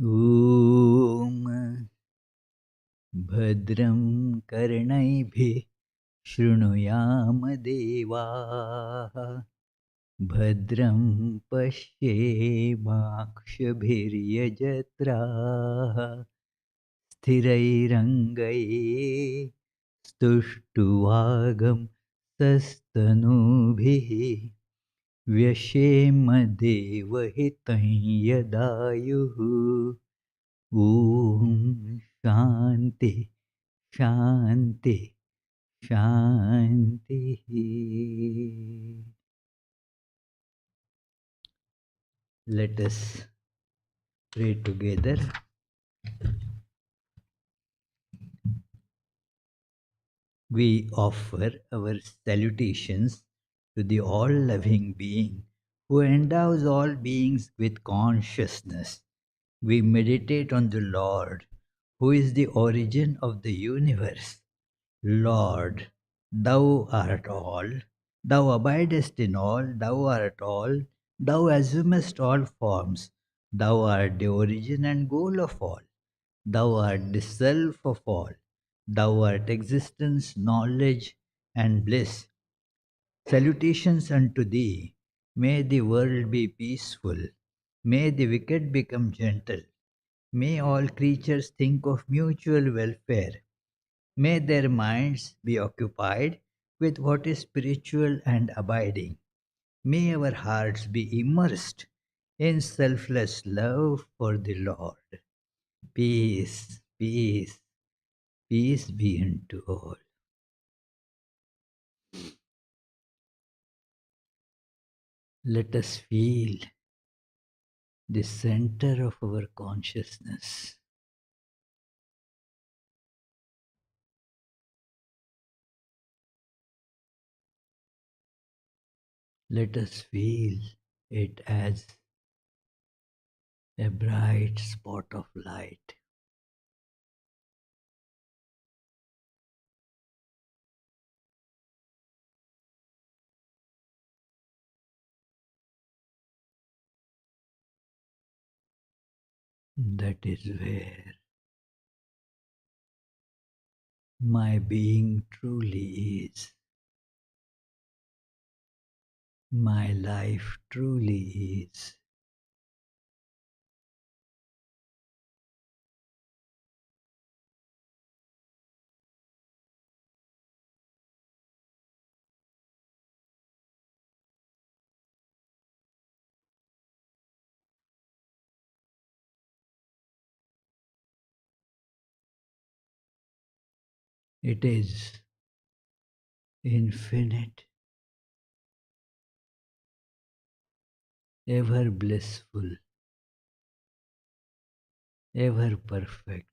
ॐ भद्रं कर्णैभिः शृणुयाम देवाः भद्रं पश्येमाक्षभिर्यजत्राः स्थिरैरङ्गैः स्तुष्टुवागं सस्तनूभिः व्यशेम देवहितं यदायुः ॐ शान्ति शान्ति शान्तिः. Let us pray together. We offer our salutations to the all-loving being who endows all beings with consciousness. We meditate on the Lord, who is the origin of the universe. Lord, thou art all, thou abidest in all, thou art all, thou assumest all forms, thou art the origin and goal of all, thou art the self of all, thou art existence, knowledge, and bliss. Salutations unto thee. May the world be peaceful. May the wicked become gentle. May all creatures think of mutual welfare. May their minds be occupied with what is spiritual and abiding. May our hearts be immersed in selfless love for the Lord. Peace, peace, peace be unto all. Let us feel the center of our consciousness. Let us feel it as a bright spot of light. That is where my being truly is. My life truly is. It is infinite, ever blissful, ever perfect.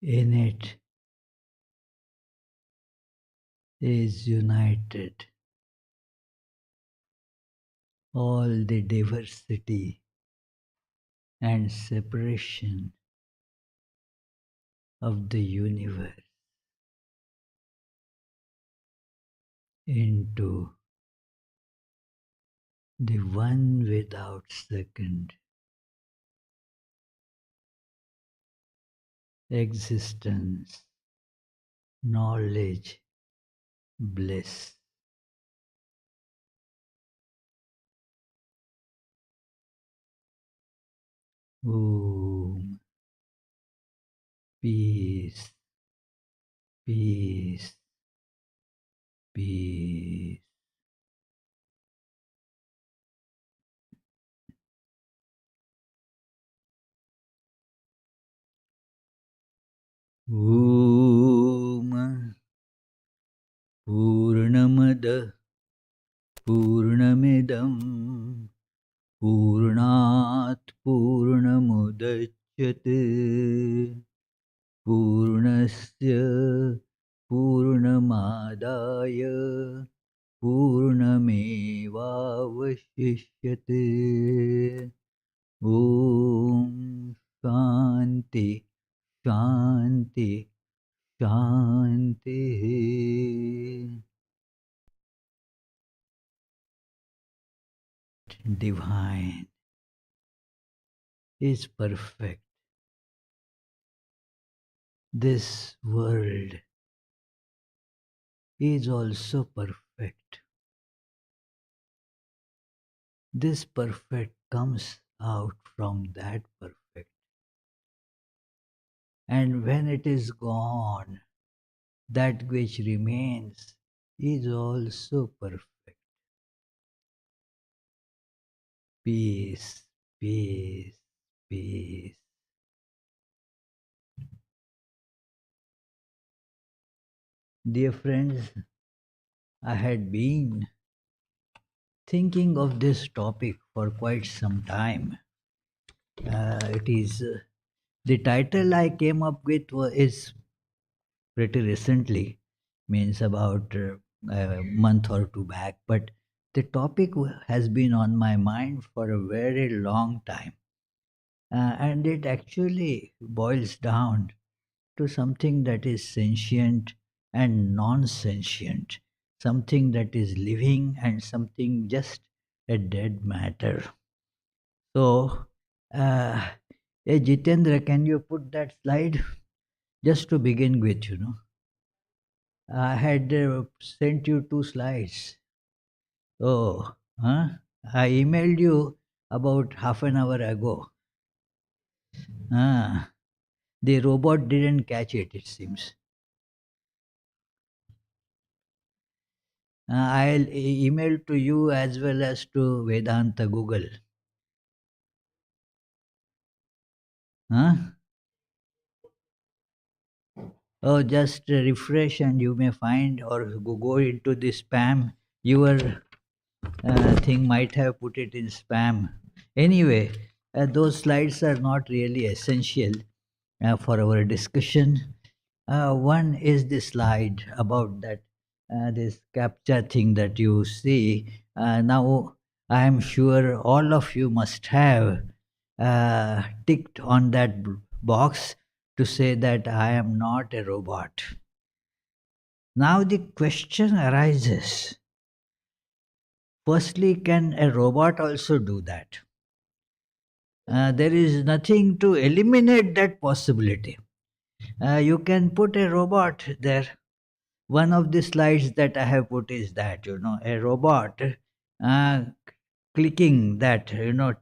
In it is united all the diversity and separation of the universe into the one without second existence, knowledge, bliss. Om, peace, peace, peace. Om Purnamada Purnamidam Purnat Purnamudachyate पूर्णस्य पूर्णमादाय पूर्णमेवावशिष्यते ॐ शान्ति शान्ति शान्तिः divine is perfect. This world is also perfect. This perfect comes out from that perfect. And when it is gone, that which remains is also perfect. Peace, peace, peace. Dear friends, I had been thinking of this topic for quite some time. It is the title I came up with is pretty recently, means about a month or two back, but the topic has been on my mind for a very long time. And it actually boils down to something that is sentient and non sentient, something that is living and something just a dead matter. So, hey Jitendra, can you put that slide just to begin with? I had sent you two slides. Oh, huh? I emailed you about half an hour ago. Ah, the robot didn't catch it, it seems. I'll email to you as well as to Vedanta Google. Huh? Oh, just refresh and you may find or go into the spam. Your thing might have put it in spam. Anyway, those slides are not really essential for our discussion. One is the slide about that this captcha thing that you see. Now, I am sure all of you must have ticked on that box to say that I am not a robot. Now, the question arises, firstly, can a robot also do that? There is nothing to eliminate that possibility. You can put a robot there. One of the slides that I have put is that, a robot uh, clicking that,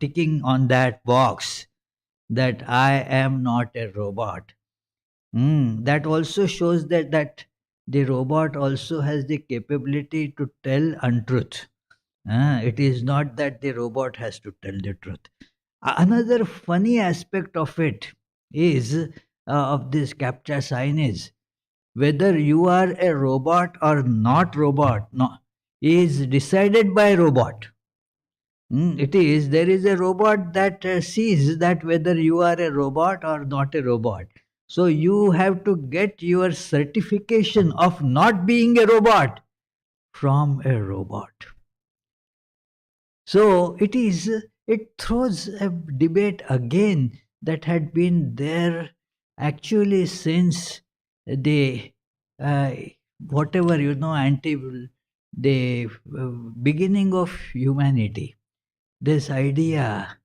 ticking on that box that I am not a robot. That also shows that the robot also has the capability to tell untruth. It is not that the robot has to tell the truth. Another funny aspect of it is of this captcha sign is whether you are a robot or not robot no, is decided by robot. It is there is a robot that sees that whether you are a robot or not a robot. So you have to get your certification of not being a robot from a robot. So it throws a debate again that had been there actually since the uh, whatever anti the beginning of humanity. This idea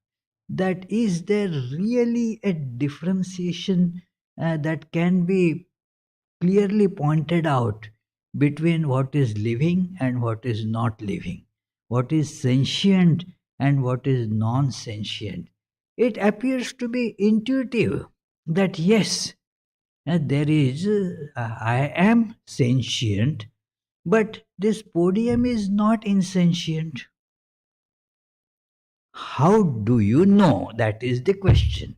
that is there really a differentiation that can be clearly pointed out between what is living and what is not living, what is sentient and what is non sentient. It appears to be intuitive that yes, there is, I am sentient, but this podium is not insentient. How do you know? That is the question.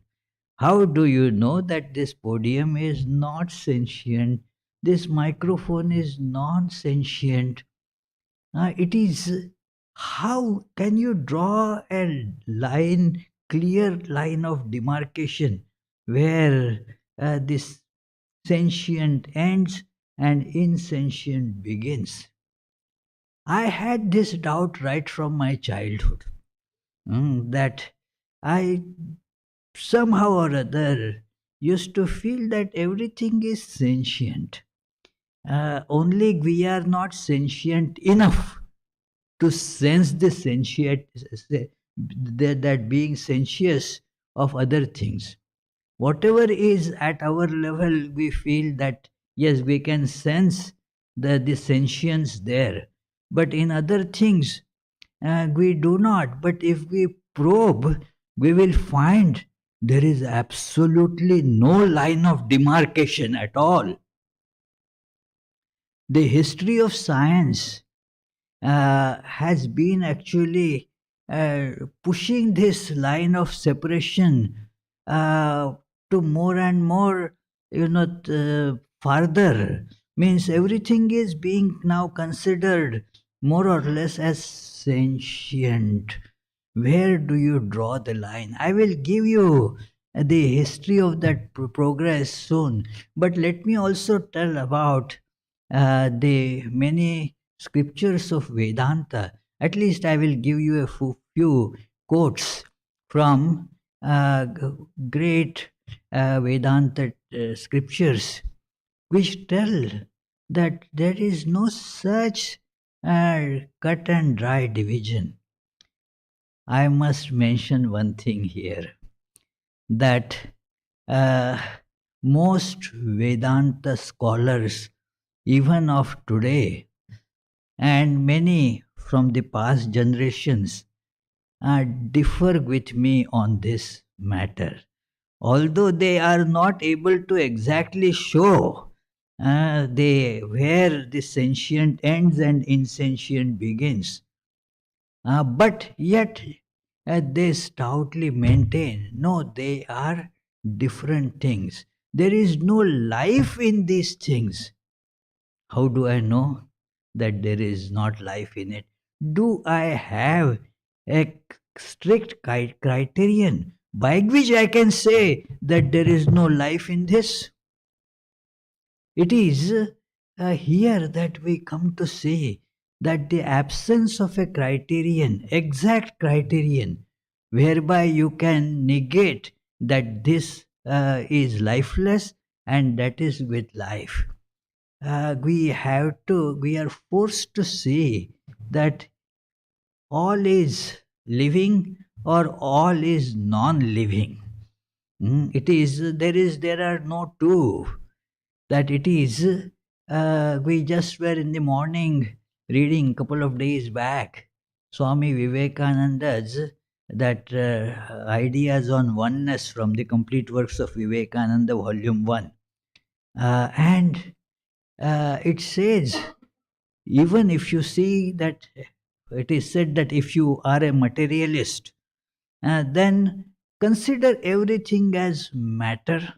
How do you know that this podium is not sentient? This microphone is non sentient. It is how can you draw a line, clear line of demarcation where this sentient ends and insentient begins. I had this doubt right from my childhood, that I somehow or other used to feel that everything is sentient. Only we are not sentient enough to sense the sentient, that being sensuous of other things. Whatever is at our level, we feel that yes, we can sense the sentience there. But in other things, we do not. But if we probe, we will find there is absolutely no line of demarcation at all. The history of science has been actually pushing this line of separation uh, to more and more, farther. Means everything is being now considered more or less as sentient. Where do you draw the line? I will give you the history of that progress soon, but let me also tell about the many scriptures of Vedanta. At least I will give you a few quotes from great Vedanta scriptures, which tell that there is no such cut and dry division. I must mention one thing here, that uh, most Vedanta scholars, even of today, and many from the past generations, differ with me on this matter. Although they are not able to exactly show where the sentient ends and insentient begins, but yet they stoutly maintain no, they are different things. There is no life in these things. How do I know that there is not life in it? Do I have a strict criterion by which I can say that there is no life in this? It is here that we come to see that the absence of a criterion, exact criterion, whereby you can negate that this is lifeless and that is with life. We are forced to see that all is living or all is non-living. There are no two. That it is, we just were in the morning reading a couple of days back Swami Vivekananda's that ideas on oneness from the complete works of Vivekananda, volume 1. And it says, even if you see that, it is said that if you are a materialist, then consider everything as matter.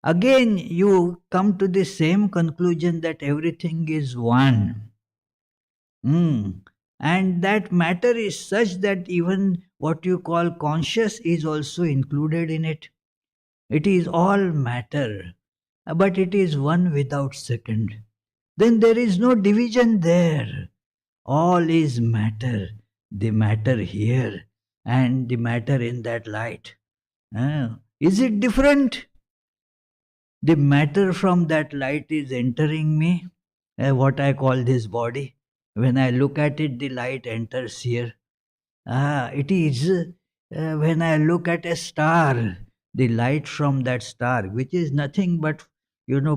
Again, you come to the same conclusion that everything is one. And that matter is such that even what you call conscious is also included in it. It is all matter, but it is one without second. Then there is no division there. All is matter. The matter here and the matter in that light. Is it different? The matter from that light is entering me, what I call this body. When I look at it, the light enters here. It is when I look at a star, the light from that star, which is nothing but,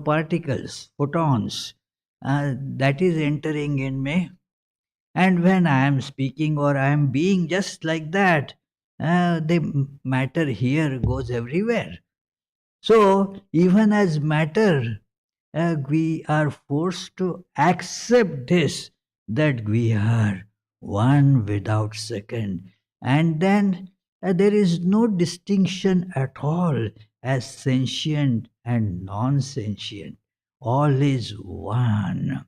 particles, photons, that is entering in me. And when I am speaking or I am being just like that, the matter here goes everywhere. So, even as matter, we are forced to accept this, that we are one without second. And then there is no distinction at all as sentient and non sentient. All is one.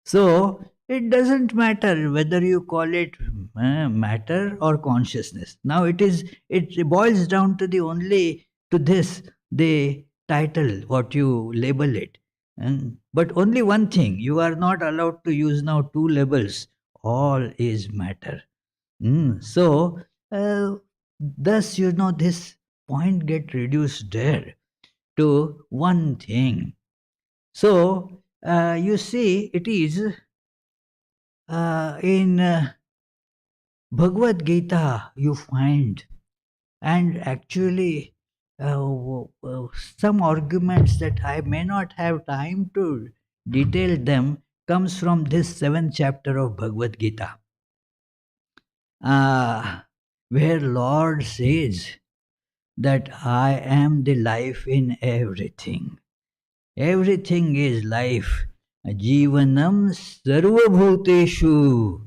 So, it doesn't matter whether you call it matter or consciousness. Now, it boils down to the only to this, the title, what you label it. But only one thing, you are not allowed to use now two labels. All is matter. So, thus, this point get reduced there to one thing. So, you see, it is in Bhagavad Gita you find, and actually some arguments that I may not have time to detail them comes from this 7th chapter of Bhagavad Gita, where Lord says that I am the life in everything. Everything is life. Jivanam sarvabhuteshu.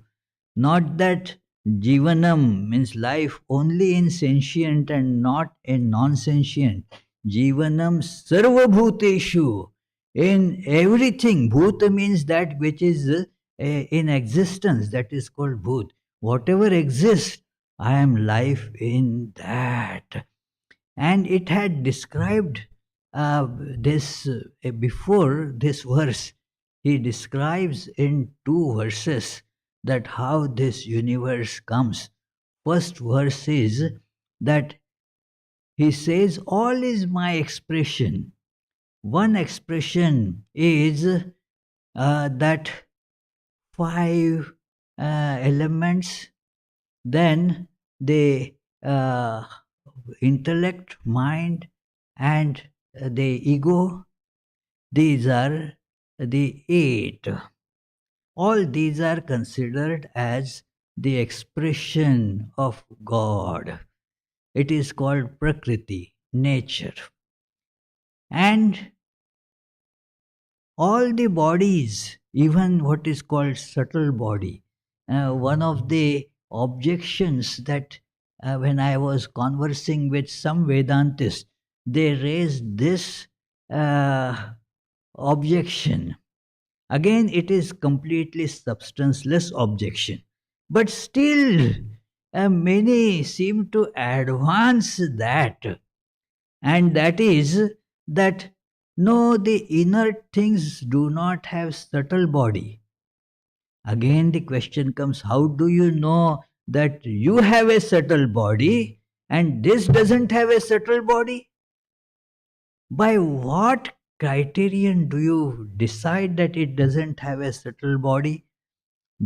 Not that Jivanam means life only in sentient and not in non-sentient. Jivanam sarvabhuteshu. In everything. Bhuta means that which is in existence. That is called bhut. Whatever exists, I am life in that. And it had described this before this verse. He describes in two verses that how this universe comes. First verse is that he says, all is my expression. One expression is that five elements, then the intellect, mind, and the ego. These are the eight. All these are considered as the expression of God. It is called Prakriti, nature. And all the bodies, even what is called subtle body, one of the objections that when I was conversing with some Vedantists, they raised this objection. Again, it is completely substanceless objection. But still, many seem to advance that. And that is that no, the inert things do not have subtle body. Again, the question comes, how do you know that you have a subtle body and this doesn't have a subtle body? By what criterion do you decide that it doesn't have a subtle body?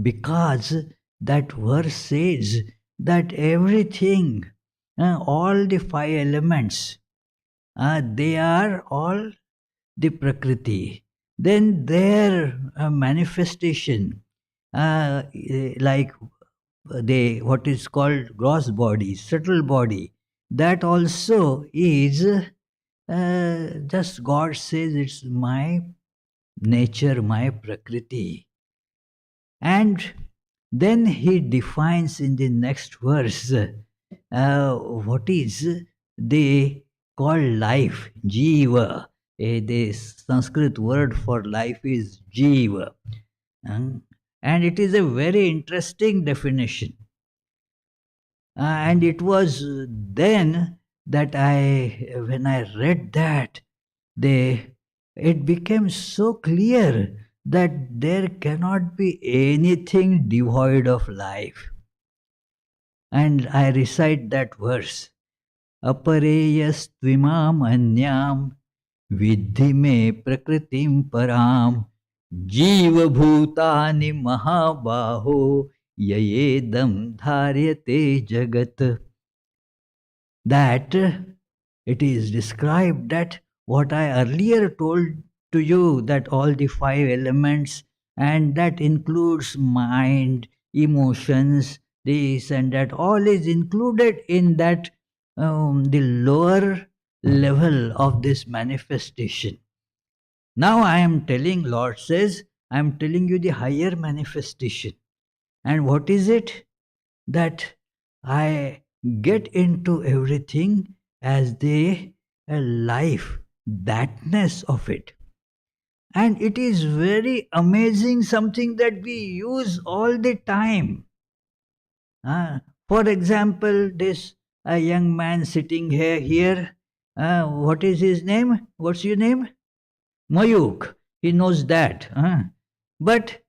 Because that verse says that everything, all the five elements, they are all the Prakriti. Then their manifestation, like what is called gross body, subtle body, that also is just God says it's my nature, my Prakriti. And then he defines in the next verse what is the called life, jiva. The Sanskrit word for life is jiva. And it is a very interesting definition. And it was then that when I read that, it became so clear that there cannot be anything devoid of life. And I recite that verse. Apareyas tvimam anyam vidhi me prakritim param jiva bhutani mahabaho yayedam dharyate jagat. That it is described that what I earlier told to you, that all the five elements, and that includes mind, emotions, this and that, all is included in that the lower level of this manifestation. Now I am telling, Lord says, I am telling you the higher manifestation. And what is it? That I get into everything as the life, thatness of it. And it is very amazing, something that we use all the time. For example, this a young man sitting here, What is his name? What's your name? Mayuk. He knows that. But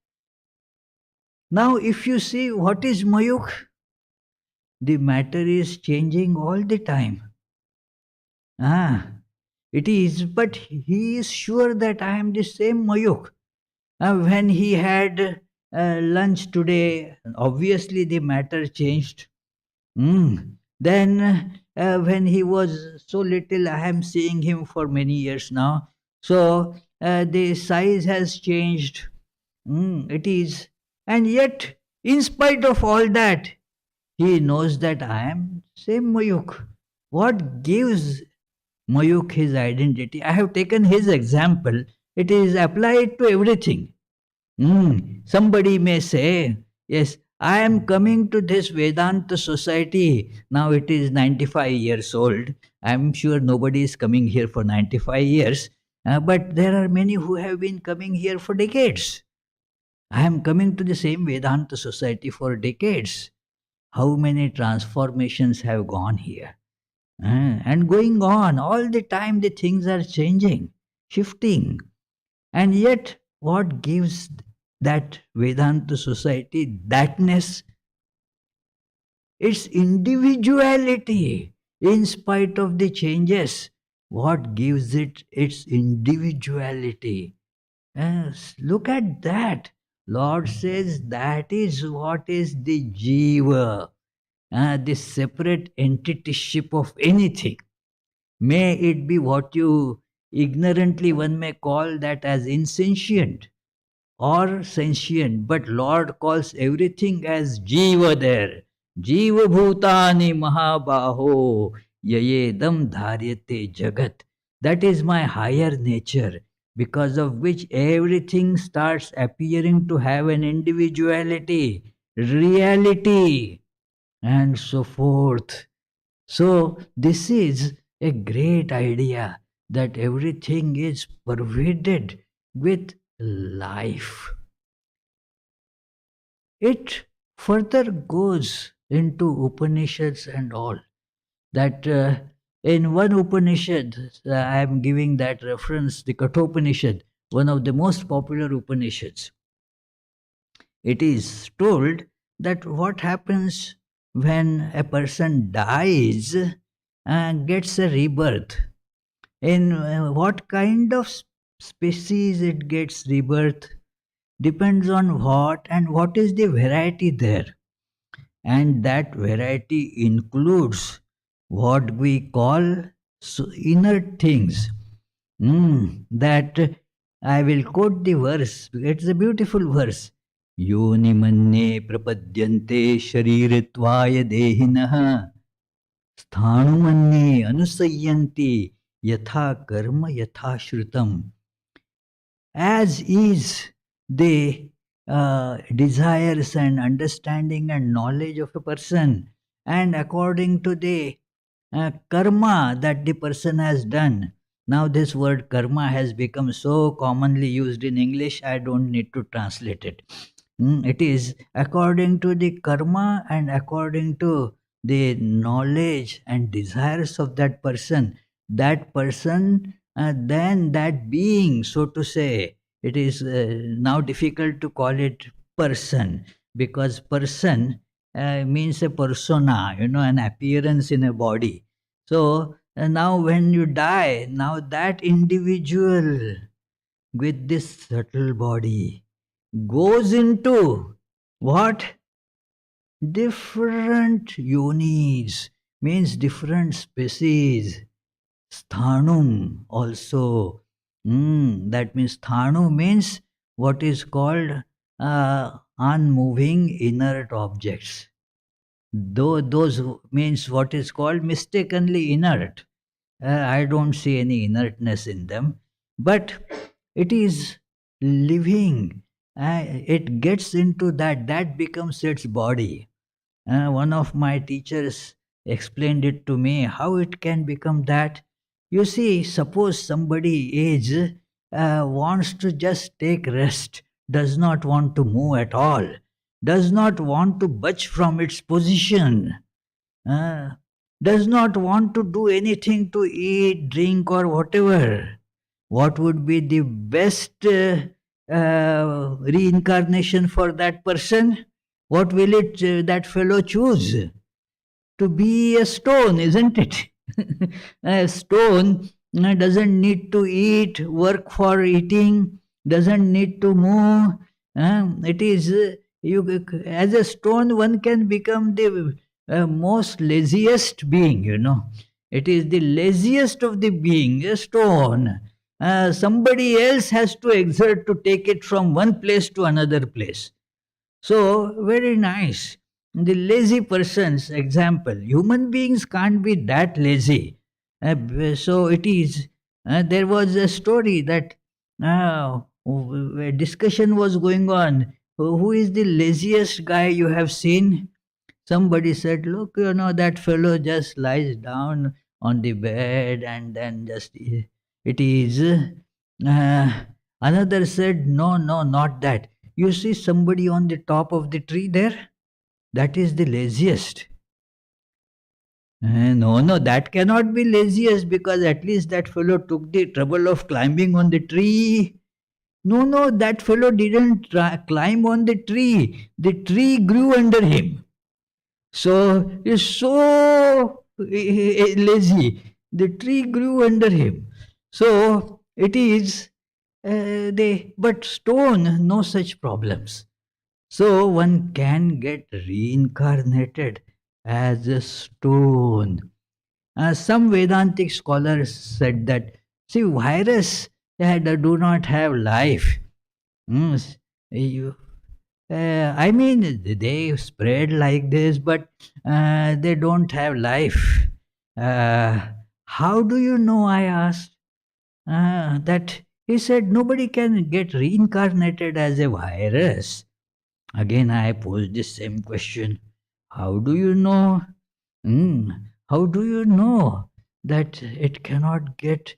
now, if you see what is Mayuk, the matter is changing all the time. Ah, it is, but he is sure that I am the same Mayuk. When he had lunch today, obviously the matter changed. Then, when he was so little, I am seeing him for many years now. So, the size has changed. It is. And yet, in spite of all that, he knows that I am same Mayuk. What gives Mayuk his identity? I have taken his example. It is applied to everything. Somebody may say, yes, I am coming to this Vedanta society. Now it is 95 years old. I am sure nobody is coming here for 95 years. But there are many who have been coming here for decades. I am coming to the same Vedanta society for decades. How many transformations have gone here? And going on, all the time the things are changing, shifting. And yet, what gives that Vedanta society thatness? Its individuality. In spite of the changes, what gives it its individuality? Yes, look at that. Lord says that is what is the jiva, the separate entityship of anything. May it be what you ignorantly one may call that as insentient or sentient, but Lord calls everything as jiva there. Jiva bhutani mahabaho yayedam dharyate jagat. That is my higher nature, because of which everything starts appearing to have an individuality, reality, and so forth. So, this is a great idea that everything is pervaded with life. It further goes into Upanishads and all. That in one Upanishad, I am giving that reference, the Kathopanishad, one of the most popular Upanishads. It is told that what happens when a person dies and gets a rebirth. In what kind of species it gets rebirth depends on what, and what is the variety there. And that variety includes what we call inert things. That I will quote the verse. It's a beautiful verse. Yoni manne prapadyante shariritvaya dehinah sthanumanye anusayanti yatha karma yatha shrutam. As is the desires and understanding and knowledge of a person, and according to the karma that the person has done. Now, this word karma has become so commonly used in English, I don't need to translate it. It is according to the karma and according to the knowledge and desires of that person. That person, then that being, so to say, it is now difficult to call it person, because person means a persona, an appearance in a body. So now when you die, now that individual with this subtle body goes into what? Different yonis, means different species. Sthanum also. That means sthanu means what is called unmoving inert objects. Though those means what is called mistakenly inert. I don't see any inertness in them, but it is living. It gets into that becomes its body. One of my teachers explained it to me how it can become that. You see, suppose somebody age wants to just take rest, does not want to move at all, does not want to budge from its position. Uh, does not want to do anything to eat, drink, or whatever. What would be the best reincarnation for that person? What will it that fellow choose? To be a stone, isn't it? A stone doesn't need to eat, work for eating, doesn't need to move. It is you as a stone, one can become the most laziest being. It is the laziest of the being, a stone. Somebody else has to exert to take it from one place to another place. So, very nice. The lazy person's example. Human beings can't be that lazy. So, it is. There was a story that a discussion was going on. Who is the laziest guy you have seen? Somebody said, look, that fellow just lies down on the bed and then just it is. Another said, no, no, not that. You see somebody on the top of the tree there? That is the laziest. No, no, that cannot be laziest because at least that fellow took the trouble of climbing on the tree. No, no, that fellow didn't climb on the tree. The tree grew under him. So he's so lazy. The tree grew under him. So it is but stone, no such problems. So one can get reincarnated as a stone. Some Vedantic scholars said that, see, virus do not have life. You, I mean, they spread like this, but they don't have life. Uh, how do you know? I asked. That he said nobody can get reincarnated as a virus. Again, I posed the same question. How do you know? Hmm, how do you know that it cannot get,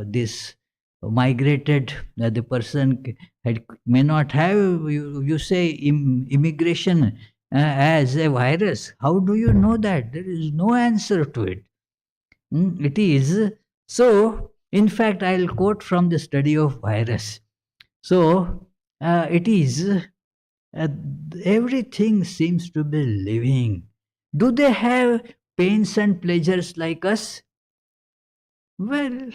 this migrated, that the person may not have, you say, immigration as a virus? How do you know that? There is no answer to it. It is. So, in fact, I'll quote from the study of virus. So, it is uh, everything seems to be living. Do they have pains and pleasures like us? Well,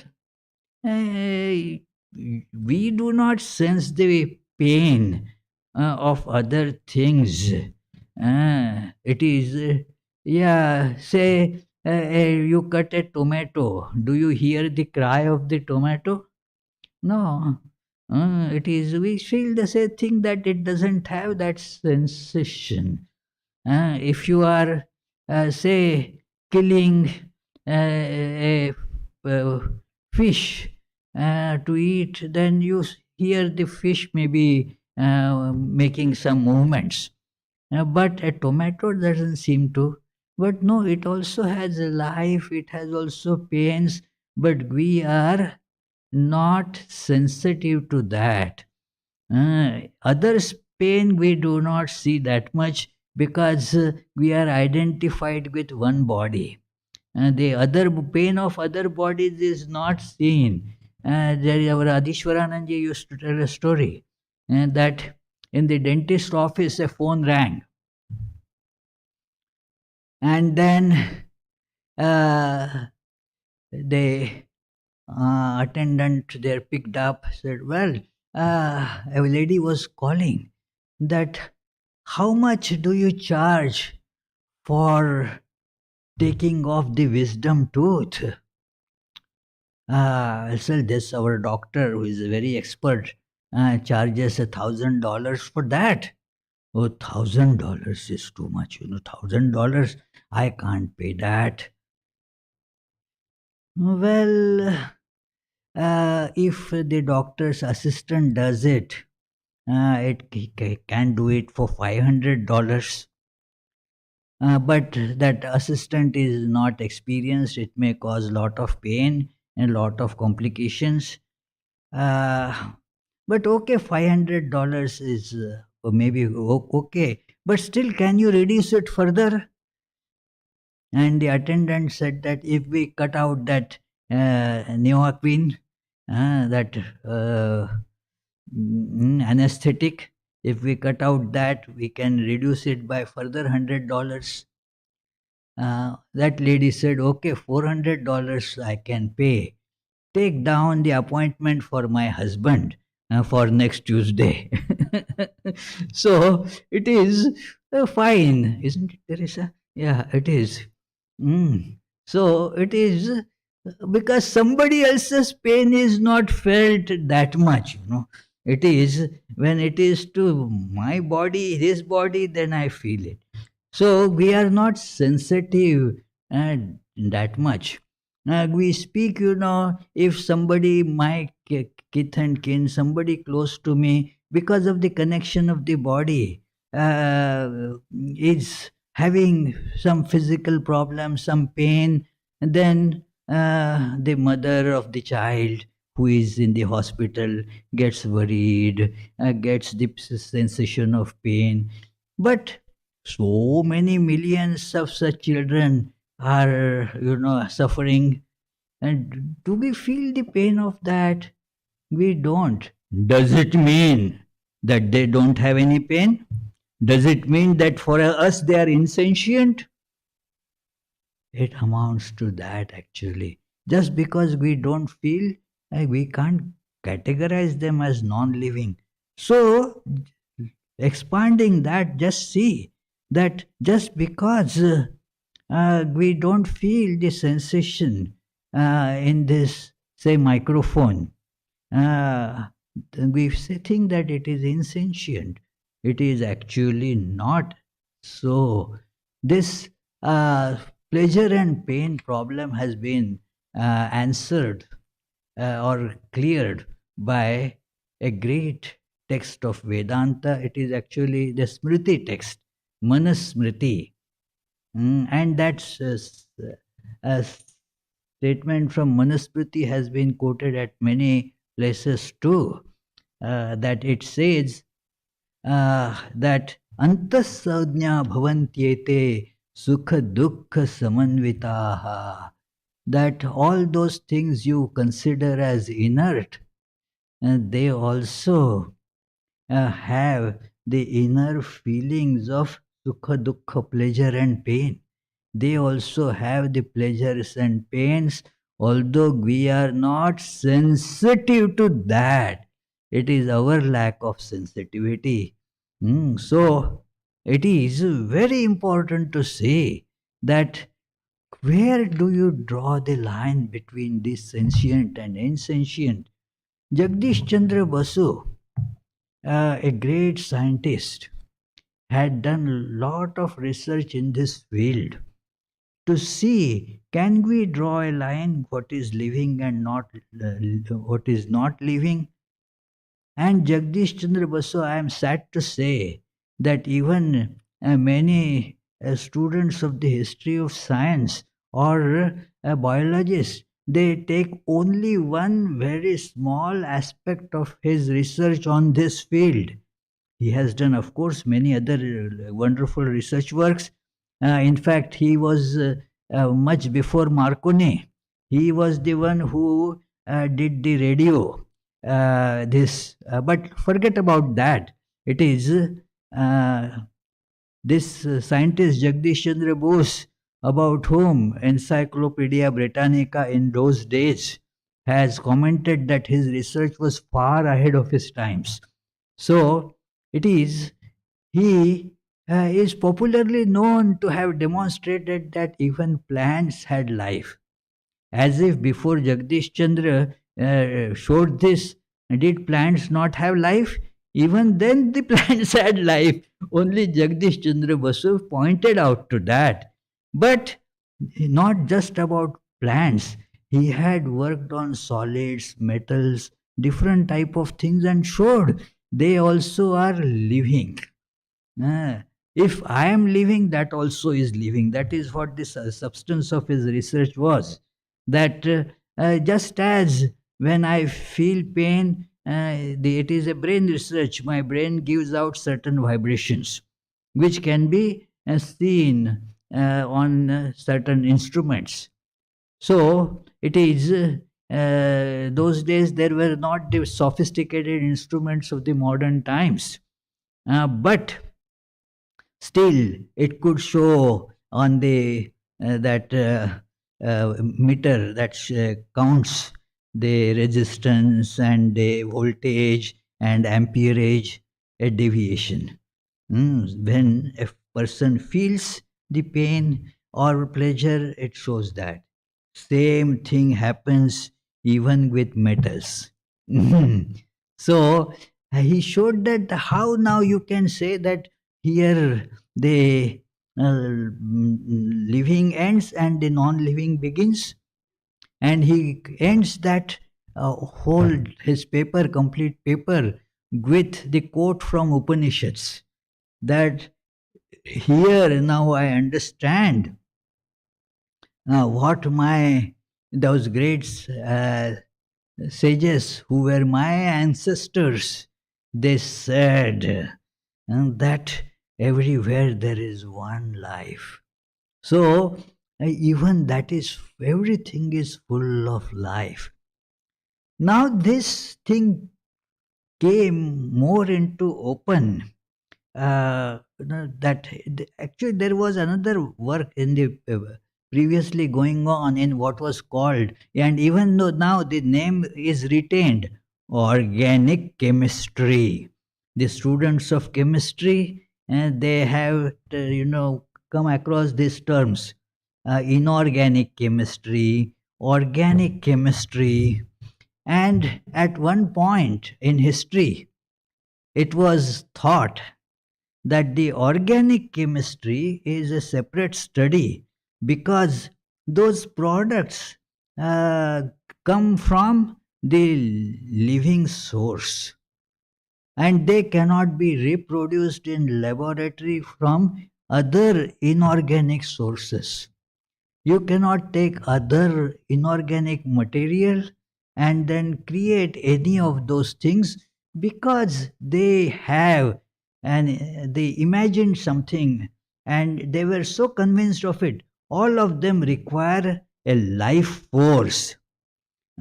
we do not sense the pain of other things. It is, yeah, say you cut a tomato. Do you hear the cry of the tomato? No. It is, we feel the same thing that it doesn't have that sensation. If you are, say, killing a, fish to eat, then you hear the fish maybe making some movements. But a tomato doesn't seem to. But no, it also has a life, it has also pains, but we are not sensitive to that. Others' pain we do not see that much because we are identified with one body. The other pain of other bodies is not seen. Our Adishwarananji used to tell a story that in the dentist office a phone rang, and then uh, the attendant there picked up, said, well, a lady was calling that how much do you charge for taking off the wisdom tooth? So this our doctor who is a very expert charges $1,000 for that. Oh, $1,000 is too much, $1,000. I can't pay that. Well, if the doctor's assistant does it, can do it for $500. But that assistant is not experienced. It may cause a lot of pain and a lot of complications. Uh, but okay, $500 is maybe okay. But still, can you reduce it further? And the attendant said that if we cut out that neoquine, that anesthetic, if we cut out that, we can reduce it by further $100. That lady said, okay, $400 I can pay. Take down the appointment for my husband for next Tuesday. So it is fine, isn't it, Teresa? Yeah, it is. Mm. So it is because somebody else's pain is not felt that much, you know. It is when it is to my body, his body, then I feel it. So we are not sensitive that much. We speak, you know, if somebody, my kith and kin, somebody close to me, because of the connection of the body, is having some physical problem, some pain, and then the mother of the child who is in the hospital gets worried, gets the sensation of pain. But so many millions of such children are, you know, suffering. And do we feel the pain of that? We don't. Does it mean that they don't have any pain? Does it mean that for us they are insentient? It amounts to that actually. Just because we don't feel, we can't categorize them as non living. So, expanding that, just see that just because we don't feel the sensation in this, say, microphone, uh, we think that it is insentient. It is actually not so. This pleasure and pain problem has been answered or cleared by a great text of Vedanta. It is actually the Smriti text, Manasmriti. And that statement from Manasmriti has been quoted at many places too. That it says that antasajna bhavantyete sukha dukkha samanvitaha, that all those things you consider as inert, they also have the inner feelings of sukha, dukkha, pleasure and pain. They also have the pleasures and pains, although we are not sensitive to that. It is our lack of sensitivity. So, it is very important to say that where do you draw the line between this sentient and insentient? Jagdish Chandra Basu, a great scientist, had done a lot of research in this field to see, can we draw a line what is living and not what is not living. And Jagdish Chandra Basu, I am sad to say that even many students of the history of science or biologists, they take only one very small aspect of his research on this field. He has done, of course, many other wonderful research works. In fact, he was much before Marconi. He was the one who did the radio. But forget about that. It is this scientist Jagdish Chandra Bose, about whom Encyclopedia Britannica in those days has commented that his research was far ahead of his times. So it is, he is popularly known to have demonstrated that even plants had life. As if before Jagdish Chandra showed this, did plants not have life? Even then the plants had life. Only Jagdish Chandra Basu pointed out to that. But not just about plants. He had worked on solids, metals, different type of things and showed they also are living. Ah, if I am living, that also is living. That is what the substance of his research was. That just as when I feel pain, it is a brain research. My brain gives out certain vibrations, which can be seen on certain instruments. So it is, those days there were not the sophisticated instruments of the modern times, but still it could show on the that meter that counts the resistance and the voltage and amperage, a deviation. When a person feels the pain or pleasure, it shows that. Same thing happens even with metals. So he showed that how now you can say that here the living ends and the non-living begins, and he ends that whole his paper, complete paper, with the quote from Upanishads, that here now I understand what my those great sages who were my ancestors, they said that everywhere there is one life. So even that is, everything is full of life. Now this thing came more into open, that actually there was another work in the previously going on in what was called, and even though now the name is retained, organic chemistry. The students of chemistry, they have come across these terms, inorganic chemistry, organic chemistry. And at one point in history it was thought that the organic chemistry is a separate study, because those products uh, come from the living source, and they cannot be reproduced in laboratory from other inorganic sources. You cannot take other inorganic material and then create any of those things, because they have, and they imagined something and they were so convinced of it. All of them require a life force.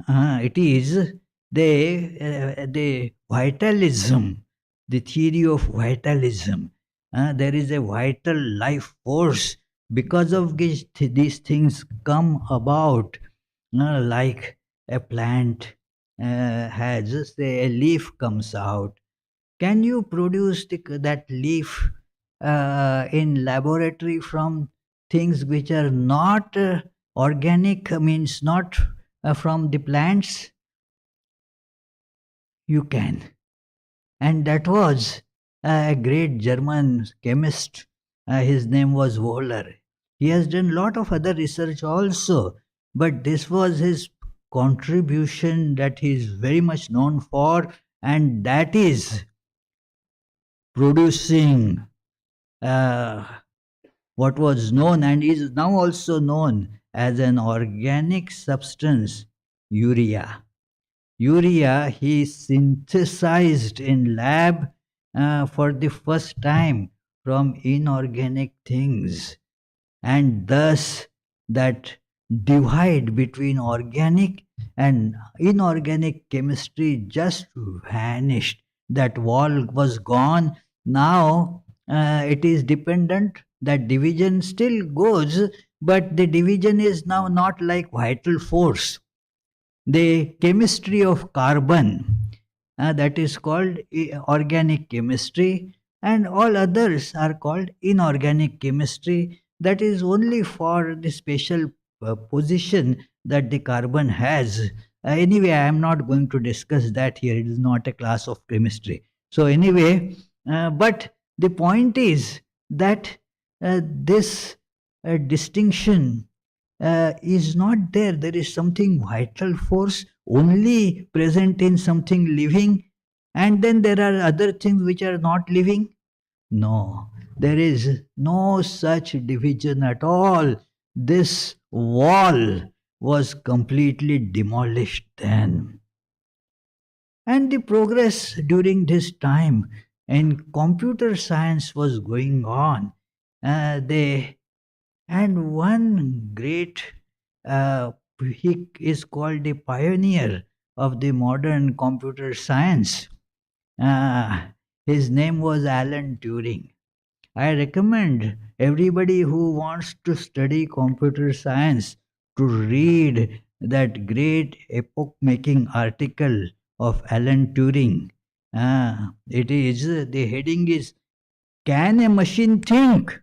It is the vitalism, the theory of vitalism. There is a vital life force because of which these things come about, like a plant has, say, a leaf comes out. Can you produce that leaf in laboratory from things which are not organic, means not from the plants? You can. And that was a great German chemist. His name was Wohler. He has done a lot of other research also, but this was his contribution that he is very much known for, and that is producing uh, what was known and is now also known as an organic substance, urea. Urea he synthesized in lab for the first time from inorganic things, and thus that divide between organic and inorganic chemistry just vanished. That wall was gone. Now it is dependent. That division still goes, but the division is now not like vital force. The chemistry of carbon, that is called organic chemistry, and all others are called inorganic chemistry. That is only for the special position that the carbon has. Anyway, I am not going to discuss that here. It is not a class of chemistry. So anyway, but the point is that this distinction is not there. There is something vital force only present in something living, and then there are other things which are not living. No, there is no such division at all. This wall was completely demolished then. And the progress during this time in computer science was going on. They And one great, uh, he is called the pioneer of the modern computer science. Uh, his name was Alan Turing. I recommend everybody who wants to study computer science to read that great epoch making article of Alan Turing. It is, the heading is, Can a Machine Think?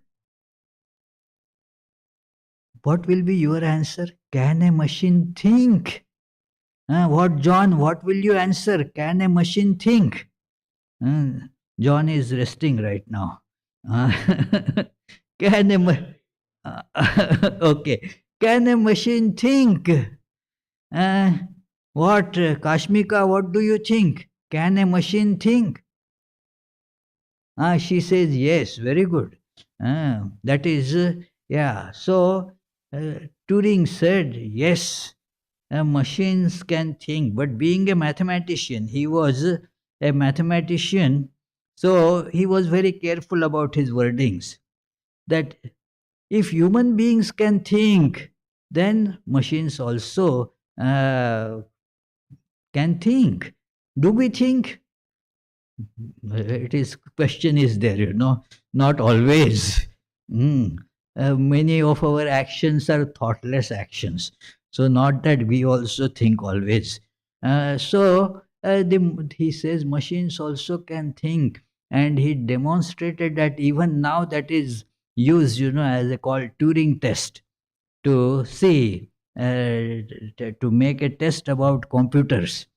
What will be your answer? Can a machine think? What, John? What will you answer? Can a machine think? Uh, John is resting right now. Uh, can a okay? Can a machine think? What, Kashmika? What do you think? Can a machine think? She says yes. Very good. That is, yeah. So Turing said yes. Machines can think, but being a mathematician, he was a mathematician, so he was very careful about his wordings. That if human beings can think, then machines also can think. Do we think? It is question is there, not always. Mm. Many of our actions are thoughtless actions, so not that we also think always. He says machines also can think, and he demonstrated that even now that is used, as a called Turing test to see, to make a test about computers.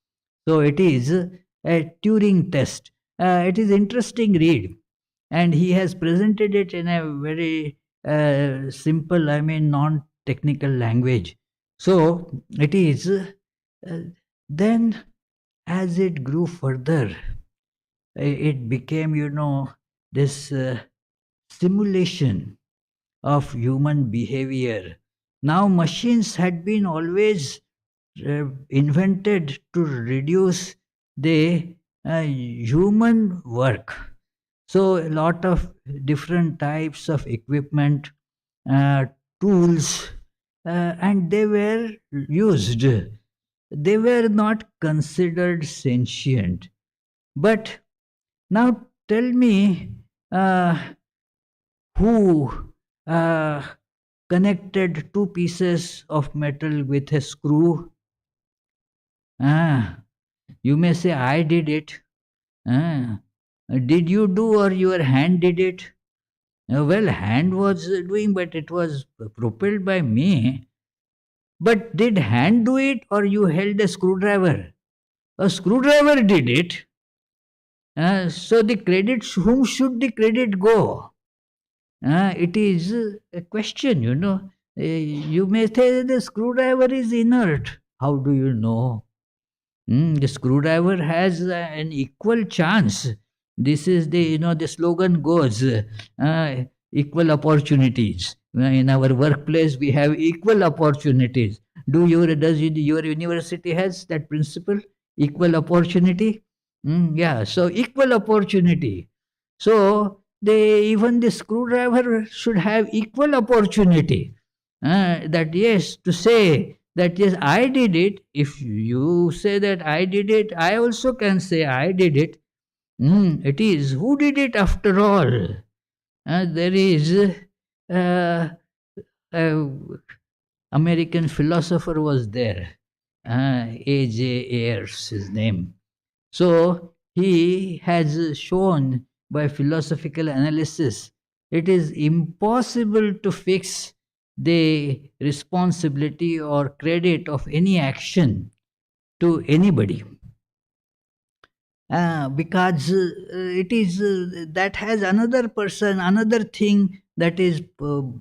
So it is a Turing test. It is interesting read, and he has presented it in a very simple, I mean, non-technical language. So it is. Then, as it grew further, it became, this simulation of human behavior. Now, machines had been always invented to reduce the human work. So, a lot of different types of equipment, uh, tools, and they were used. They were not considered sentient. But now tell me, who connected two pieces of metal with a screw? Ah, you may say, I did it. Ah, did you do, or your hand did it? Well, hand was doing, but it was propelled by me. But did hand do it, or you held a screwdriver? A screwdriver did it. So the credit, whom should the credit go? It is a question, you may say the screwdriver is inert. How do you know? The screwdriver has an equal chance. This is the slogan goes, equal opportunities. In our workplace, we have equal opportunities. Your university has that principle, equal opportunity? Yeah, so equal opportunity. So even the screwdriver should have equal opportunity. That yes, to say that yes, I did it. If you say that I did it, I also can say I did it. It is who did it after all. There is a American philosopher was there. A.J. Ayers, his name. So he has shown by philosophical analysis it is impossible to fix the responsibility or credit of any action to anybody, because it is that has another person, another thing that is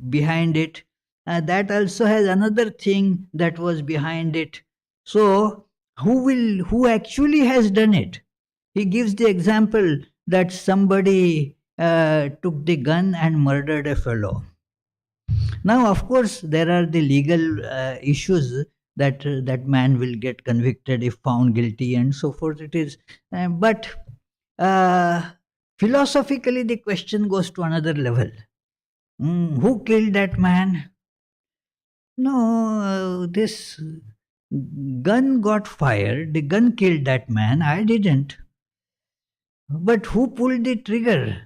behind it. That also has another thing that was behind it. So who actually has done it? He gives the example that somebody took the gun and murdered a fellow. Now, of course, there are the legal issues that that man will get convicted if found guilty and so forth. It is, but uh, philosophically, the question goes to another level. Who killed that man? No, this gun got fired. The gun killed that man. I didn't. But who pulled the trigger?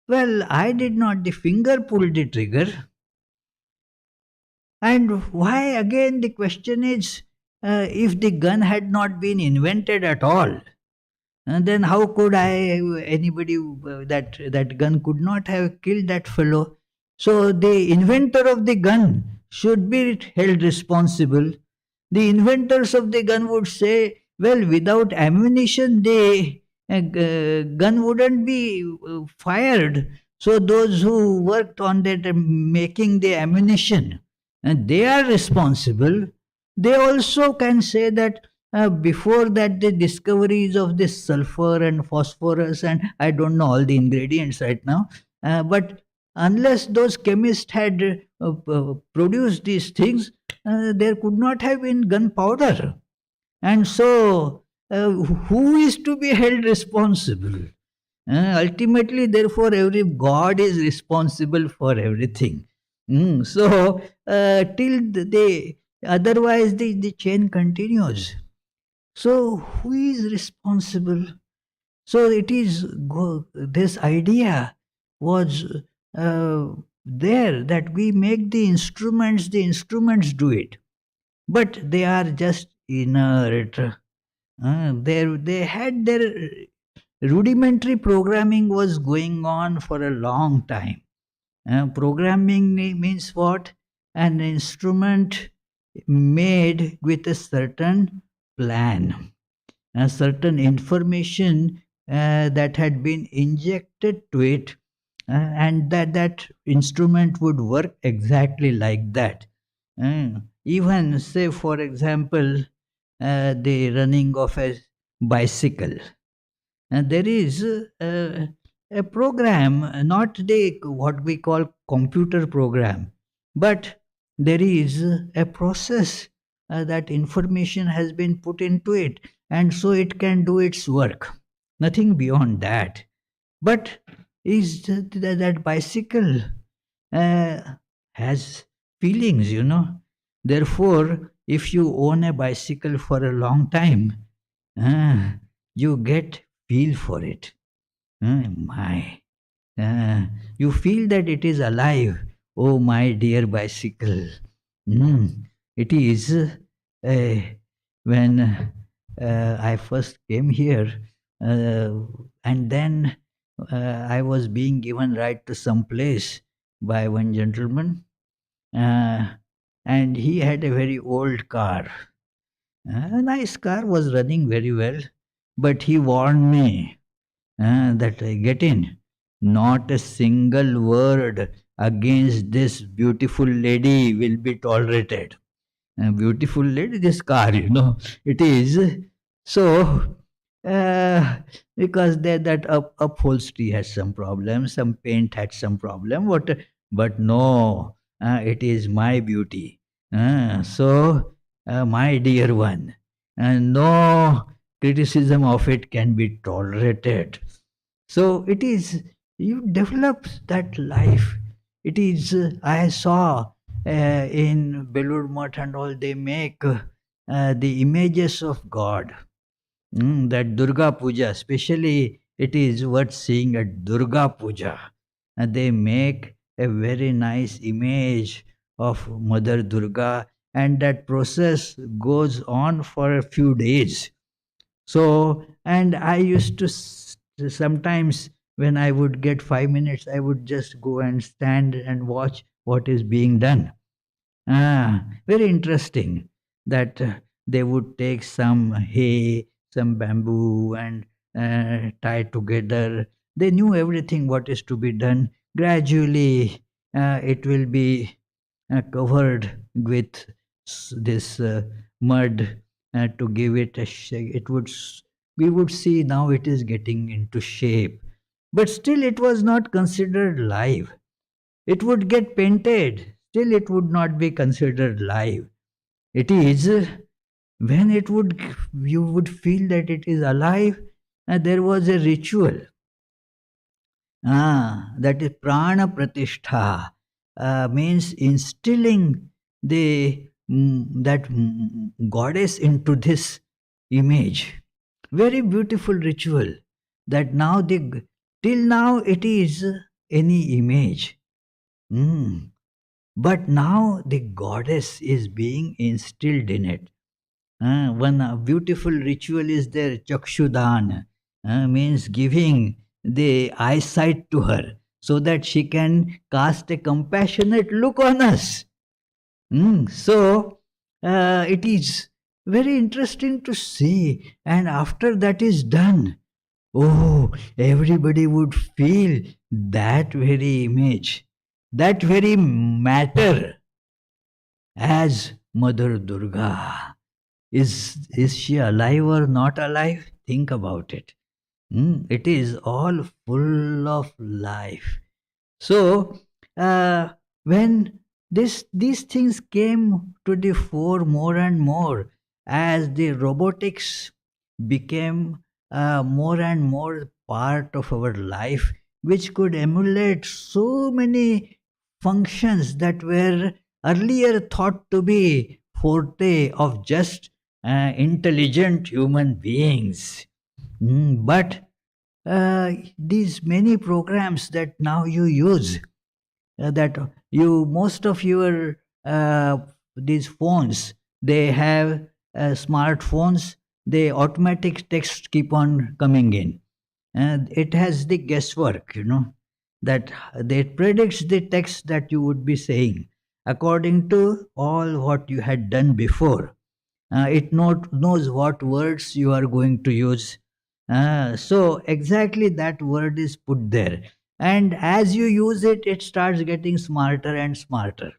Well, I did not. The finger pulled the trigger. And why, again, the question is, if the gun had not been invented at all, and then how could anybody, that gun could not have killed that fellow. So the inventor of the gun should be held responsible. The inventors of the gun would say, well, without ammunition, the gun wouldn't be fired. So those who worked on that, making the ammunition, and they are responsible. They also can say that before that, the discoveries of this sulfur and phosphorus, and I don't know all the ingredients right now, but unless those chemists had produced these things, there could not have been gunpowder. And so, who is to be held responsible? Ultimately, therefore, every god is responsible for everything. So, till otherwise the chain continues. So, who is responsible? So, this idea was there that we make the instruments do it, but they are just inert. They had their rudimentary programming was going on for a long time. Programming means what? An instrument made with a certain plan, a certain information that had been injected to it, and that instrument would work exactly like that. Even, say, for example, the running of a bicycle. There is a program, not the what we call computer program, but there is a process that information has been put into it, and so it can do its work. Nothing beyond that. But is that bicycle has feelings, you know. Therefore, if you own a bicycle for a long time, uh, you get feel for it. My. You feel that it is alive. Oh, my dear bicycle. It is when I first came here, and then I was being given right to some place by one gentleman, uh, and he had a very old car. A nice car, was running very well, but he warned me that I get in. Not a single word against this beautiful lady will be tolerated. A beautiful lady, this car, you know, it is. So, uh, because that upholstery has some problem, some paint had some problem, but no, it is my beauty. My dear one, no criticism of it can be tolerated. So it is, you develop that life. It is, I saw in Belur Math and all, they make the images of God. That Durga Puja, especially, it is worth seeing at Durga Puja. And they make a very nice image of Mother Durga, and that process goes on for a few days. So, and I used to sometimes, when I would get 5 minutes, I would just go and stand and watch what is being done. Very interesting that they would take some hay, some bamboo, and tie together. They knew everything what is to be done. Gradually, it will be covered with this mud to give it a shape. We would see now it is getting into shape, but still it was not considered live. It would get painted, still it would not be considered live. It is when you would feel that it is alive, and there was a ritual. That is prana pratishtha. means instilling that goddess into this image. Very beautiful ritual that now till now it is any image. Mm. But now the goddess is being instilled in it. One beautiful ritual is there, Chakshudan, means giving the eyesight to her so that she can cast a compassionate look on us. So it is very interesting to see. And after that is done, oh, everybody would feel that very image, that very matter as Mother Durga. Is she alive or not alive? Think about it. It is all full of life. So, when these things came to the fore more and more, as the robotics became more and more part of our life, which could emulate so many functions that were earlier thought to be forte of just intelligent human beings. But these many programs that now you use, that you most of your these phones, they have smartphones, the automatic text keep on coming in, and it has the guesswork, that they predicts the text that you would be saying according to all what you had done before. It knows what words you are going to use. So exactly that word is put there. And as you use it, it starts getting smarter and smarter.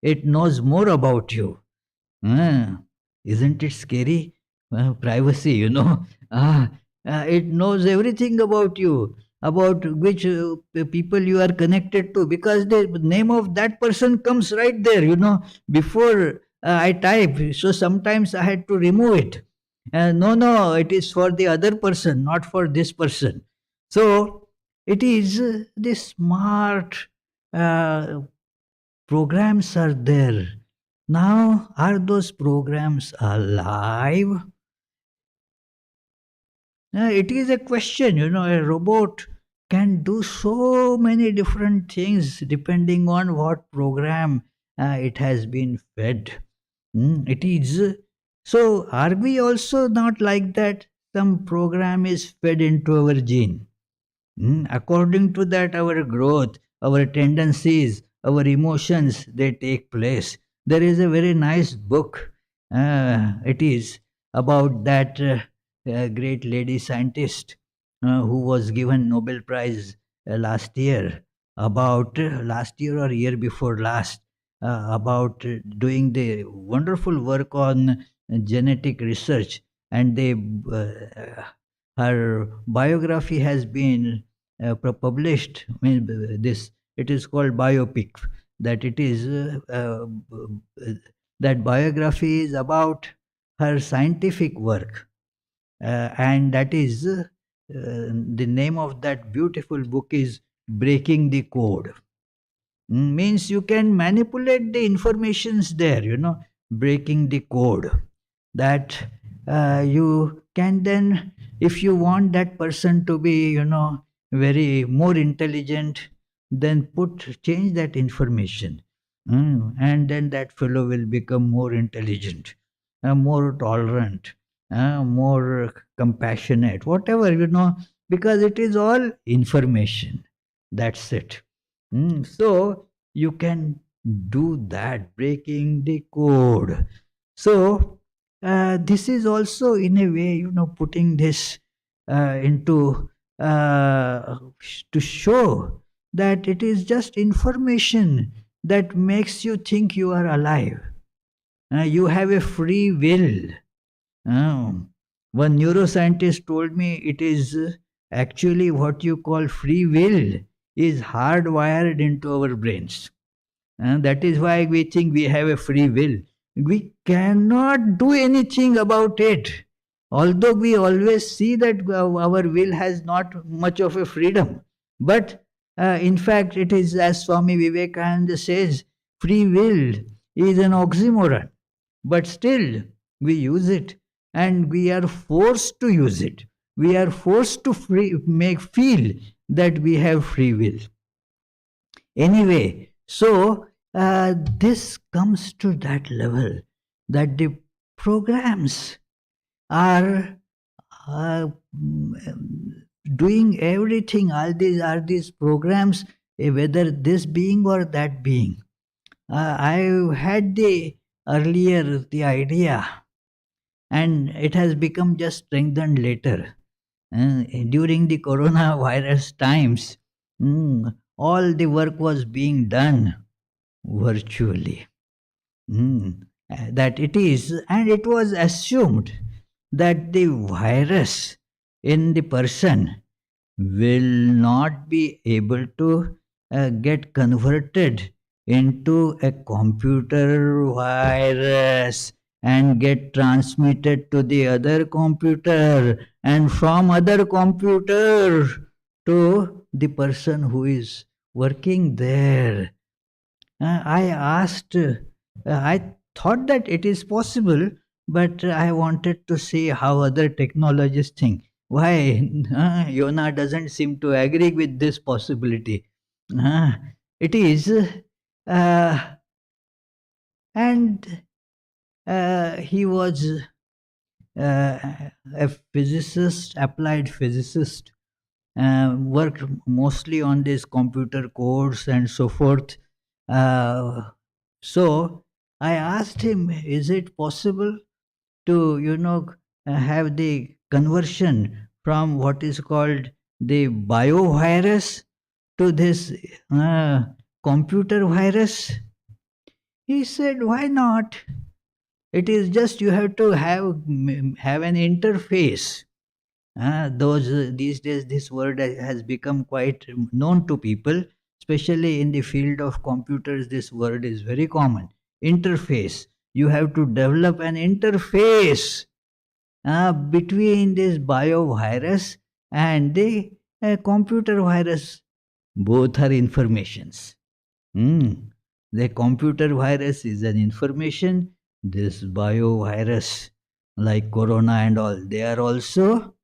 It knows more about you. Ah, isn't it scary? Privacy, Ah, it knows everything about you, about which people you are connected to, because the name of that person comes right there, before I type. So sometimes I had to remove it. No, no, it is for the other person, not for this person. So it is the smart uh, programs are there. Now, are those programs alive? It is a question. A robot can do so many different things depending on what program it has been fed. It is. So, are we also not like that? Some program is fed into our gene. According to that, our growth, our tendencies, our emotions, they take place. There is a very nice book. It is about that great lady scientist who was given Nobel Prize last year. About last year or year before last, about doing the wonderful work on genetic research, and her biography has been published. This, it is called biopic. That it is that biography is about her scientific work, and that is the name of that beautiful book is Breaking the Code. Means you can manipulate the informations there, breaking the code, that you can then, if you want that person to be, very more intelligent, then change that information. And then that fellow will become more intelligent, more tolerant, more compassionate, whatever, because it is all information. That's it. So you can do that, breaking the code. So this is also, in a way, putting this into to show that it is just information that makes you think you are alive. You have a free will. One neuroscientist told me it is actually what you call free will is hardwired into our brains. And that is why we think we have a free will. We cannot do anything about it. Although we always see that our will has not much of a freedom. But In fact, it is as Swami Vivekananda says, free will is an oxymoron, but still we use it and we are forced to use it. We are forced to make feel that we have free will. Anyway, so this comes to that level that the programs are doing everything. All these are these programs, whether this being or that being. I had the earlier the idea, and it has become just strengthened later. During the coronavirus times, all the work was being done virtually. That it is, and it was assumed that the virus in the person will not be able to get converted into a computer virus and get transmitted to the other computer and from other computer to the person who is working there. I asked, I thought that it is possible, but I wanted to see how other technologists think. Why? Yona doesn't seem to agree with this possibility. Uh, it is, uh, and he was a physicist, applied physicist, worked mostly on this computer codes and so forth. So I asked him, is it possible to, have the conversion from what is called the biovirus to this computer virus? He said, why not? It is just you have to have an interface. These days, this word has become quite known to people, especially in the field of computers. This word is very common. Interface. You have to develop an interface between this biovirus and the computer virus. Both are informations. Hmm. The computer virus is an information. This biovirus, like corona and all, they are also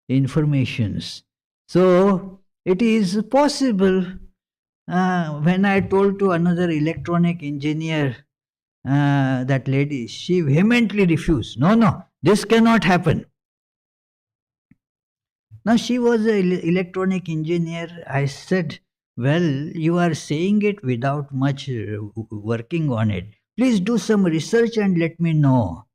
informations. So it is possible. When I told to another electronic engineer, that lady, she vehemently refused. No, no, this cannot happen. Now she was an electronic engineer. I said, well, you are saying it without much working on it. Please do some research and let me know.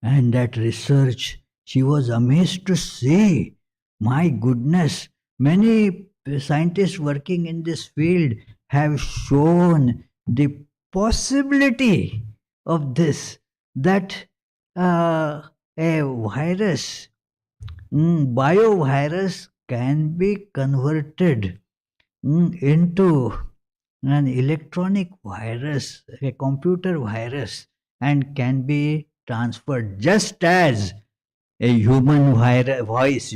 And that research, she was amazed to see. My goodness, many scientists working in this field have shown the possibility of this, that a virus, biovirus, can be converted into an electronic virus, a computer virus, and can be transferred just as a human voice,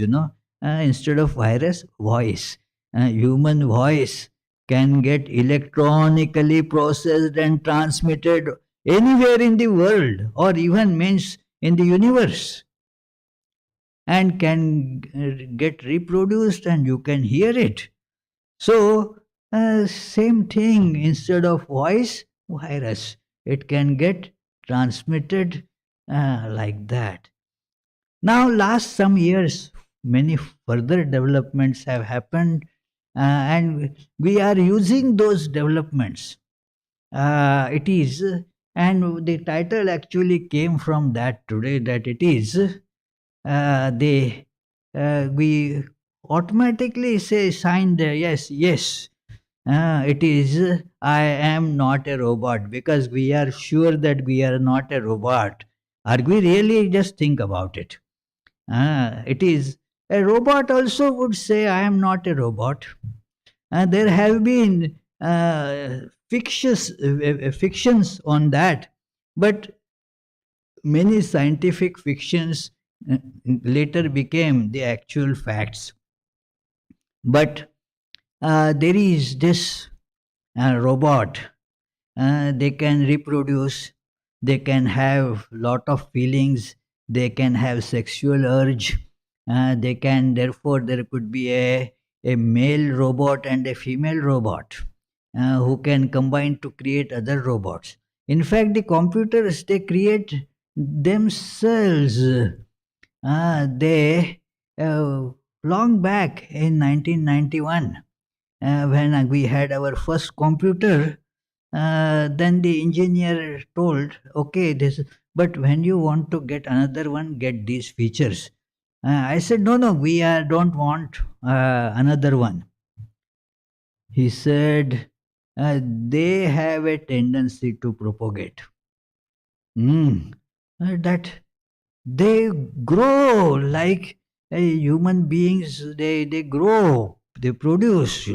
instead of virus, voice. A human voice can get electronically processed and transmitted anywhere in the world or even means in the universe, and can get reproduced and you can hear it. So, same thing, instead of voice, virus. It can get transmitted like that. Now, last some years, many further developments have happened, and we are using those developments. It is, and the title actually came from that today, that it is, we automatically say, sign there, yes, yes, it is, I am not a robot, because we are sure that we are not a robot. Are we really? Just think about it. It is, a robot also would say, I am not a robot. There have been fictions on that, but many scientific fictions later became the actual facts. But there is this robot. They can reproduce, they can have lot of feelings, they can have sexual urge, they can, therefore there could be a male robot and a female robot who can combine to create other robots. In fact, the computers, they create themselves. They long back in 1991, when we had our first computer, then the engineer told, okay, this, but when you want to get another one, get these features. I said, no, no, don't want another one. He said, they have a tendency to propagate. That they grow like human beings, they grow, they produce,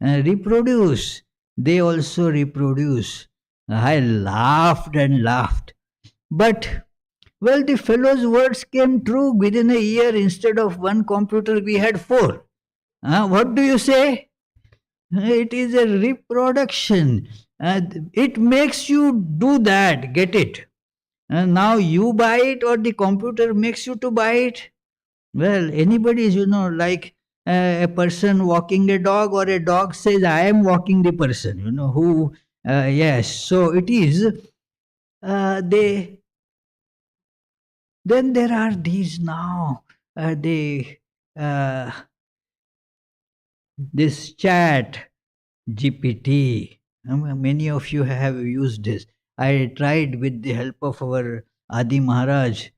reproduce. They also reproduce. I laughed and laughed. But, well, the fellow's words came true. Within a year, instead of one computer, we had four. What do you say? It is a reproduction. It makes you do that, get it? And now you buy it or the computer makes you to buy it? Well, anybody is, like a person walking a dog, or a dog says, I am walking the person, who, yes. So it is, they, then there are these now, they, uh, this chat GPT. Many of you have used this. I tried with the help of our Adi Maharaj.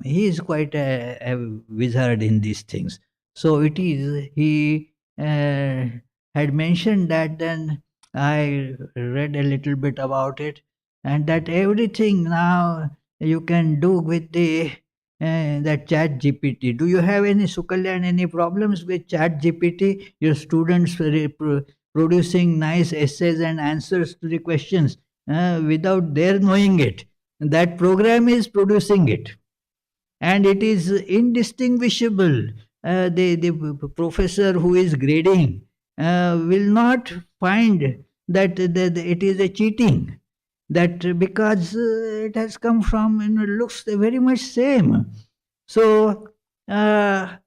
He is quite a wizard in these things. So it is, he had mentioned that, then I read a little bit about it, and that everything now you can do with the that chat GPT. Do you have any, Sukalyan, any problems with chat GPT? Your students producing nice essays and answers to the questions without their knowing it. That program is producing it, and it is indistinguishable. The professor who is grading will not find that it is a cheating. That because it has come from, looks very much same. So that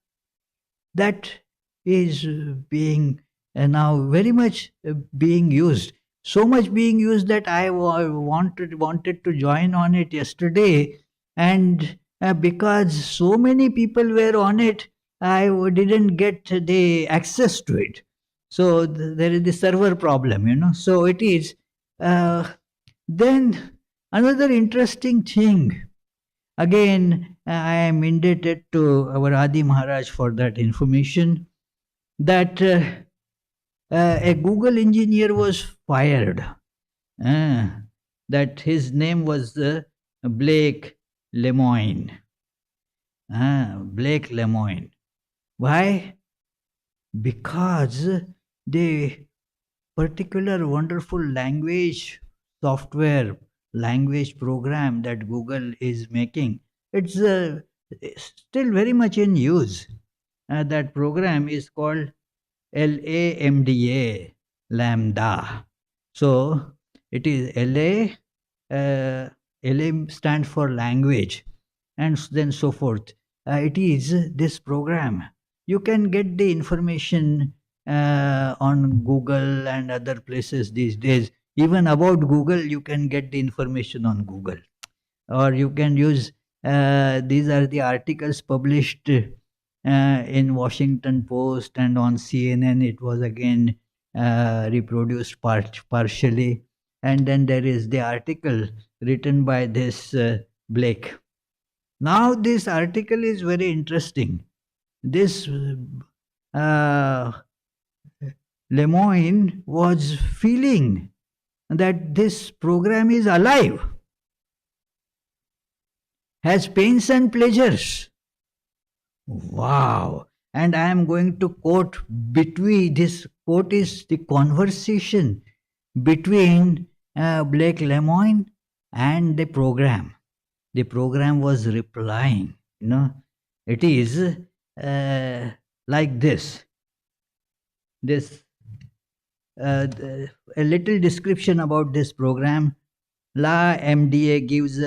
is being now very much being used, so much being used that I wanted to join on it yesterday, and because so many people were on it, didn't get the access to it. So there is the server problem, so it is, then another interesting thing. Again, I am indebted to our Adi Maharaj for that information, that a Google engineer was fired. Uh, that his name was Blake Lemoine. Blake Lemoine. Why? Because the particular wonderful language software, language program that Google is making, it's still very much in use. That program is called LAMDA, Lambda. So it is LA stands for language, and then so forth. It is this program. You can get the information on Google and other places these days. Even about Google, you can get the information on Google, or you can use, these are the articles published in Washington Post and on CNN. It was again reproduced partially, and then there is the article written by this Blake. Now this article is very interesting. This Lemoine was feeling that this program is alive, has pains and pleasures. Wow. And I am going to quote, between this quote is the conversation between Blake Lemoine and the program. The program was replying, it is like this. this a little description about this program. La MDA gives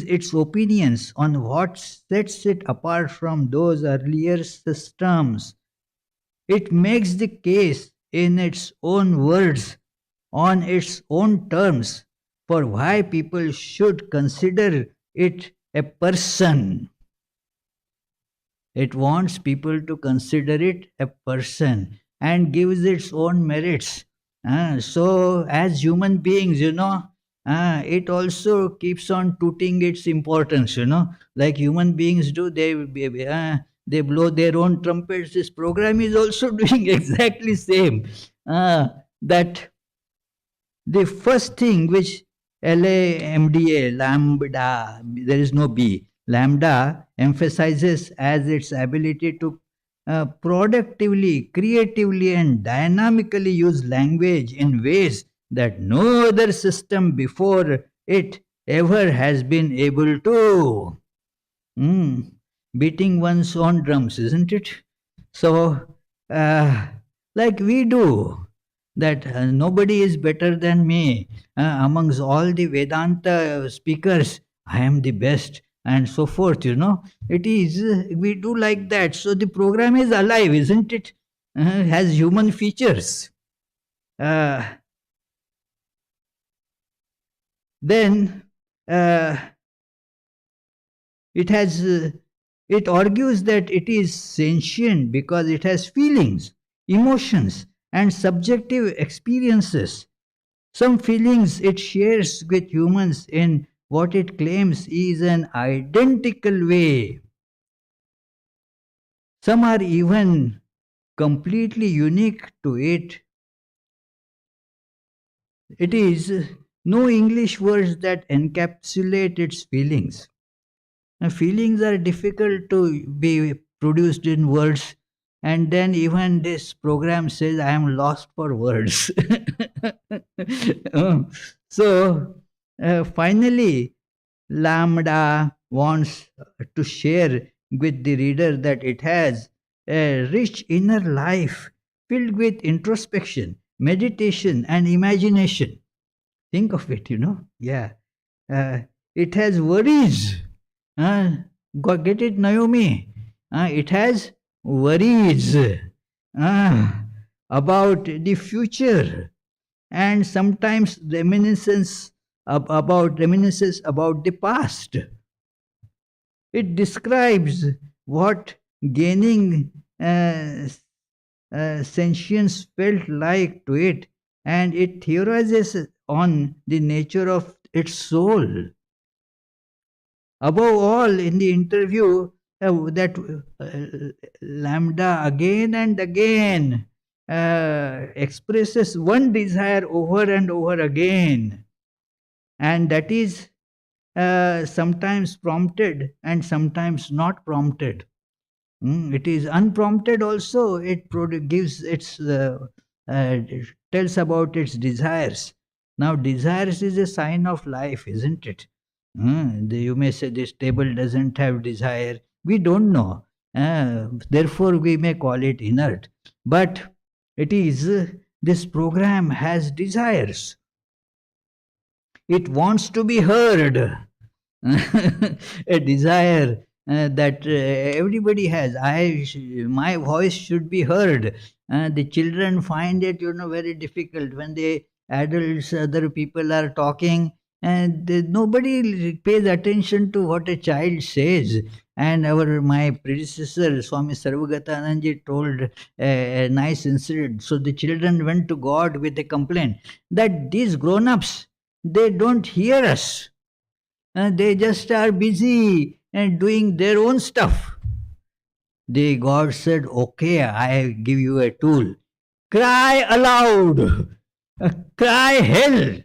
its opinions on what sets it apart from those earlier systems. It makes the case in its own words, on its own terms, for why people should consider it a person. It wants people to consider it a person and gives its own merits. So, as human beings, it also keeps on tooting its importance, like human beings do. They blow their own trumpets. This program is also doing exactly same. That the first thing which LAMDA, lambda, there is no B, lambda emphasizes as its ability to productively, creatively, and dynamically use language in ways that no other system before it ever has been able to. Mm, beating one's own drums, isn't it? So, uh, like we do, that nobody is better than me. Amongst all the Vedanta speakers, I am the best, and so forth, It is, we do like that. So the program is alive, isn't it? Has human features. Uh, then, uh, It has it argues that it is sentient because it has feelings, emotions, and subjective experiences. Some feelings it shares with humans in what it claims is an identical way. Some are even completely unique to it. It is no English words that encapsulate its feelings. Now, feelings are difficult to be produced in words, and then even this program says, I am lost for words. Oh, so, finally, Lambda wants to share with the reader that it has a rich inner life filled with introspection, meditation, and imagination. Think of it, Yeah. Uh, it has worries. Get it, Naomi? It has worries about the future and sometimes reminiscences about the past. It describes what gaining sentience felt like to it, and it theorizes on the nature of its soul. Above all, in the interview, that Lambda again and again expresses one desire over and over again, and that is sometimes prompted and sometimes not prompted. It is unprompted also. It gives its it tells about its desires. Now, desires is a sign of life, isn't it? You may say this table doesn't have desire. We don't know. Therefore, we may call it inert. But it is this program has desires. It wants to be heard. A desire that everybody has. My voice should be heard. The children find it, very difficult when the adults, other people are talking, and nobody pays attention to what a child says. And my predecessor, Swami Sarvagatananji, told a nice incident. So the children went to God with a complaint that these grown-ups, they don't hear us. They just are busy and doing their own stuff. The God said, okay, I give you a tool. Cry aloud. Cry hell.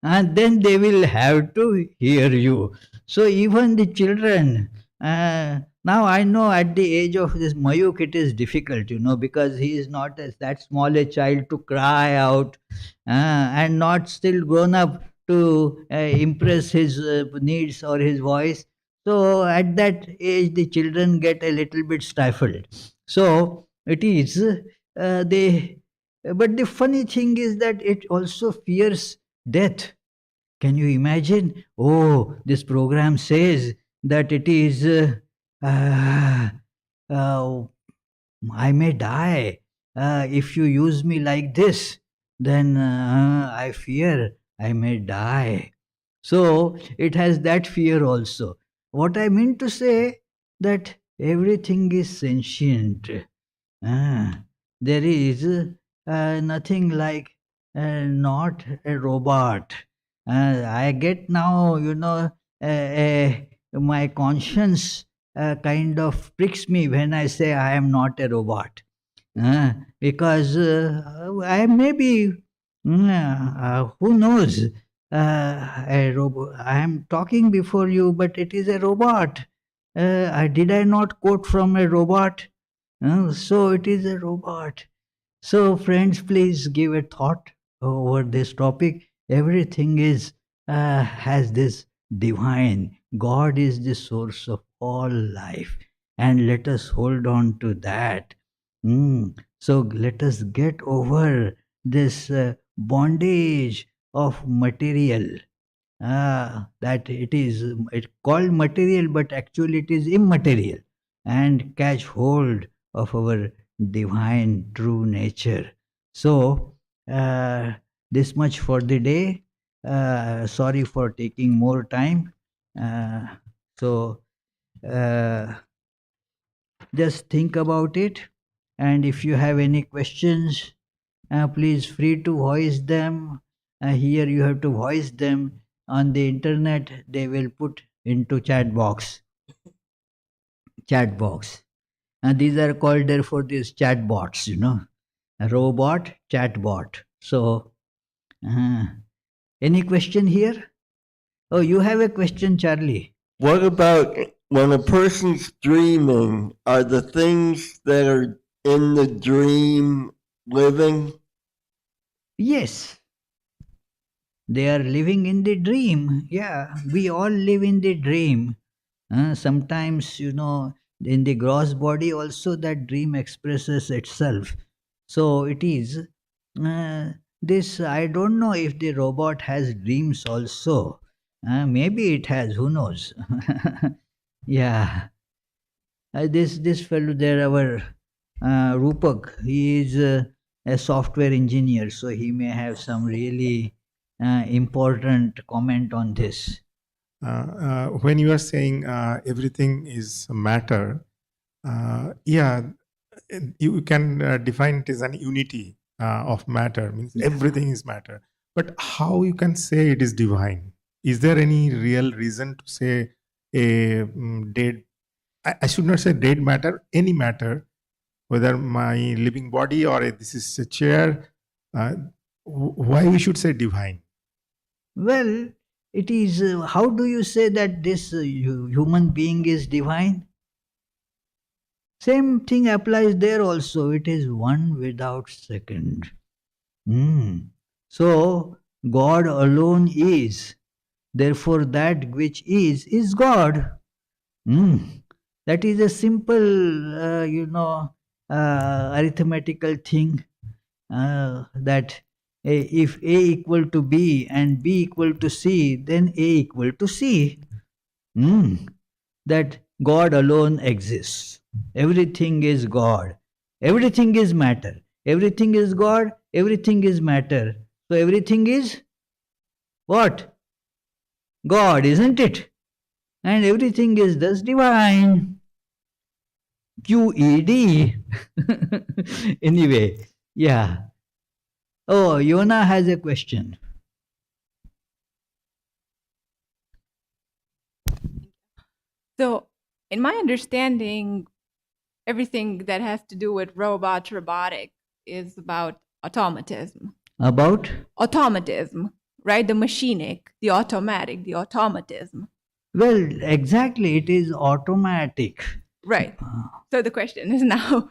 And then they will have to hear you. So even the children, now I know at the age of this Mayuk it is difficult, because he is not that small a child to cry out and not still grown up to impress his needs or his voice. So at that age, the children get a little bit stifled. So It is. They. But the funny thing is that it also fears death. Can you imagine? Oh, this program says that it is. Uh, uh, I may die. If you use me like this, then I fear I may die. So it has that fear also. What I mean to say that everything is sentient. Ah, there is nothing like not a robot. I get now, my conscience kind of pricks me when I say I am not a robot. Because I may be, who knows, a robot. I am talking before you, but it is a robot. Did I not quote from a robot? So it is a robot. So, friends, please give a thought over this topic. Everything is has this divine. God is the source of all life, and let us hold on to that. So let us get over this bondage of material. That it called material, but actually it is immaterial, and catch hold of our divine true nature. So, this much for the day. Sorry for taking more time. Uh, so, uh, just think about it. And if you have any questions, please free to voice them. Here you have to voice them. On the internet, they will put into chat box. And these are called therefore these chat bots, a robot, chat bot. So, uh, any question here? Oh, you have a question, Charlie. What about when a person's dreaming? Are the things that are in the dream living? Yes, they are living in the dream. Yeah, we all live in the dream. Sometimes, in the gross body also that dream expresses itself. So it is. This, I don't know if the robot has dreams also. Maybe it has, who knows? Yeah. This fellow there, our Rupak, he is a software engineer, so he may have some really important comment on this. When you are saying everything is matter, yeah, you can define it as an unity of matter, means Yeah. everything is matter. But how you can say it is divine? Is there any real reason to say a dead, I should not say dead matter, any matter, whether my living body or this is a chair, why we should say divine? Well, it is. How do you say that this human being is divine? Same thing applies there also. It is one without second. So, God alone is. Therefore, that which is God. That is a simple, arithmetical thing. That if A equal to B and B equal to C, then A equal to C. That God alone exists. Everything is God. Everything is matter. Everything is God. Everything is matter. So everything is what? God, isn't it? And everything is thus divine. QED. Anyway, yeah. Oh, Yona has a question. So, in my understanding, everything that has to do with robotic is about automatism. About? Automatism, right? The machinic, the automatic, the automatism. Well, exactly. It is automatic. Right. So the question is now,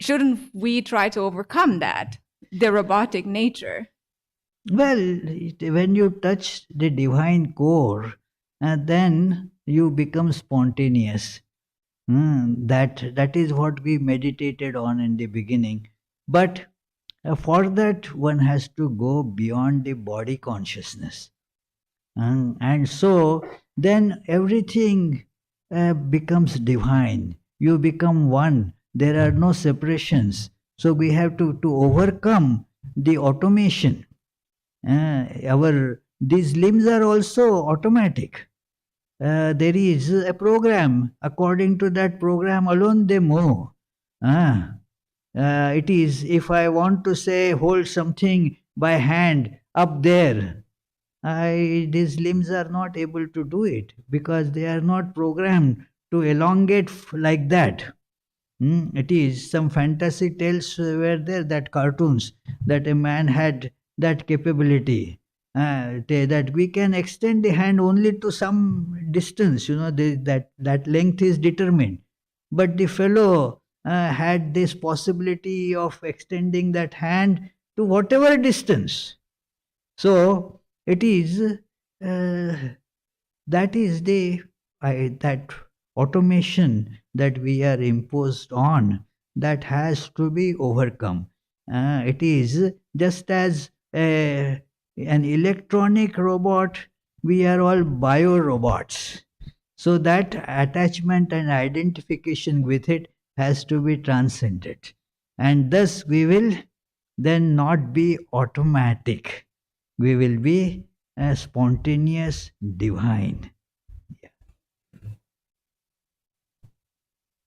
shouldn't we try to overcome that, the robotic nature? Well, when you touch the divine core, then you become spontaneous. That is what we meditated on in the beginning. But for that, one has to go beyond the body consciousness. And so then everything becomes divine. You become one. There are no separations. So we have to overcome the automation. These limbs are also automatic. There is a program. According to that program alone, they move. Ah, it is, if I want to say, hold something by hand up there, these limbs are not able to do it because they are not programmed to elongate like that. It is some fantasy tales were there, that cartoons, that a man had that capability, that we can extend the hand only to some distance, that length is determined. But the fellow had this possibility of extending that hand to whatever distance. So it is that is the that automation that we are imposed on, that has to be overcome. It is just as an electronic robot, we are all bio robots. So that attachment and identification with it has to be transcended. And thus we will then not be automatic. We will be a spontaneous divine.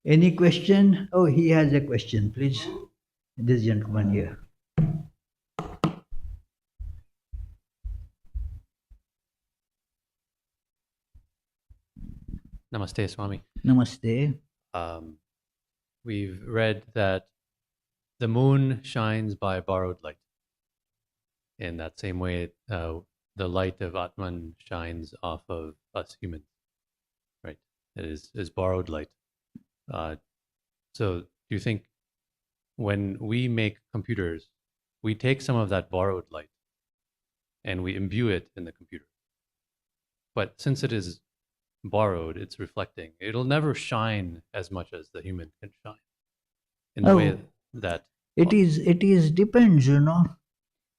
Any question? Oh, he has a question, please. This gentleman here. Namaste, Swami. Namaste. We've read that the moon shines by borrowed light. In that same way, the light of Atman shines off of us humans, right? It is borrowed light. So do you think when we make computers, we take some of that borrowed light and we imbue it in the computer? But since it is borrowed, it's reflecting. It'll never shine as much as the human can shine in the way that it is depends,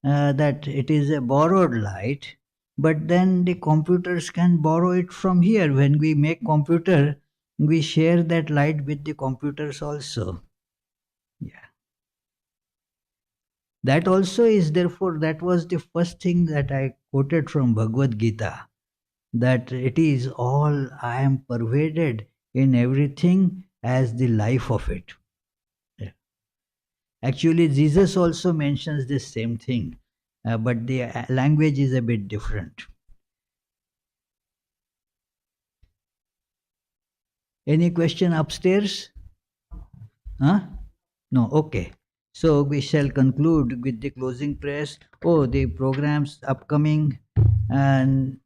that it is a borrowed light, but then the computers can borrow it from here. When we make computer, we share that light with the computers also. Yeah. That also is, therefore, that was the first thing that I quoted from Bhagavad Gita, that it is all, I am pervaded in everything as the life of it. Yeah. Actually, Jesus also mentions this same thing, but the language is a bit different. Any question upstairs? Huh? No, okay. So we shall conclude with the closing prayers. Oh, the programs upcoming, and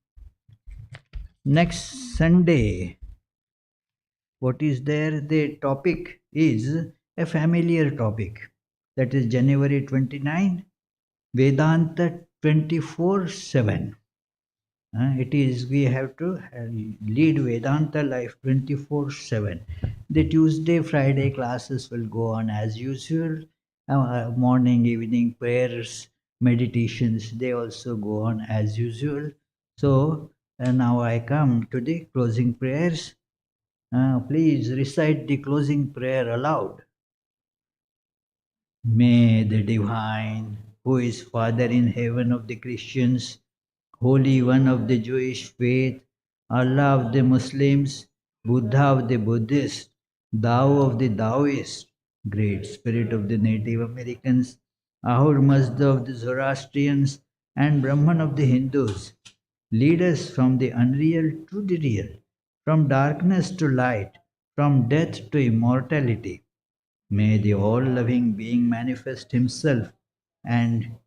next Sunday, what is there? The topic is a familiar topic. That is January 29, Vedanta 24/7. It is, we have to lead Vedanta life 24/7. The Tuesday, Friday classes will go on as usual. Morning, evening prayers, meditations, they also go on as usual. So now I come to the closing prayers. Please recite the closing prayer aloud. May the Divine, who is Father in heaven of the Christians, Holy One of the Jewish faith, Allah of the Muslims, Buddha of the Buddhists, Tao of the Taoists, Great Spirit of the Native Americans, Ahur Mazda of the Zoroastrians, and Brahman of the Hindus, lead us from the unreal to the real, from darkness to light, from death to immortality. May the all-loving being manifest himself and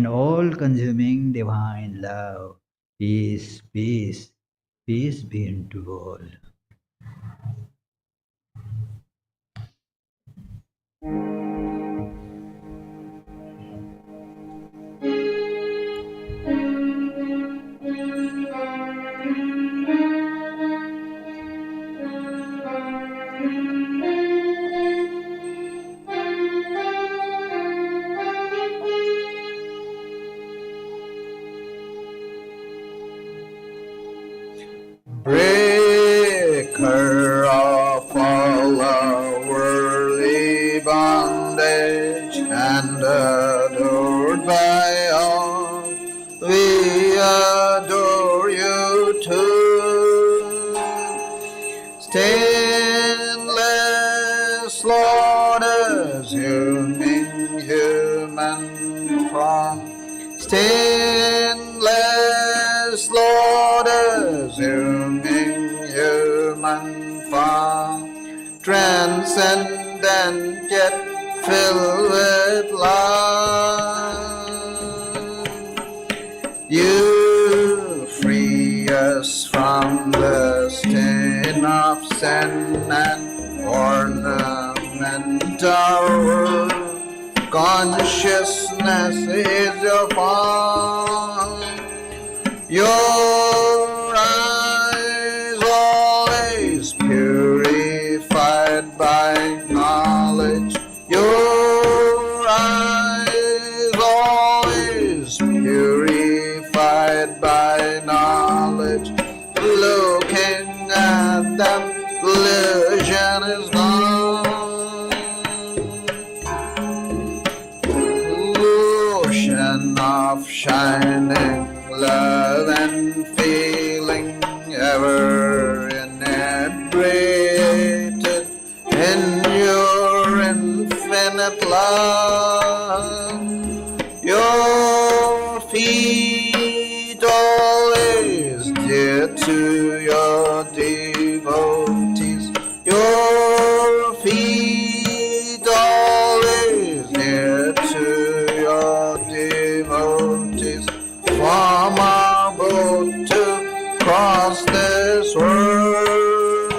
all-consuming divine love. Peace, peace, peace be unto all. and adored by all. We adore you too. Stainless Lord, assuming human form. Stainless Lord, assuming human form. Transcendent yet filled with love. You free us from the stain of sin and ornament our consciousness is your form. Your eyes always purified by knowledge. Your eyes always purified by knowledge. Looking at them, illusion is gone. Ocean of shining love and feeling, ever inebriated in your infinite love. Your feet always dear to your devotees. Your feet always dear to your devotees. Form our boat to cross this world.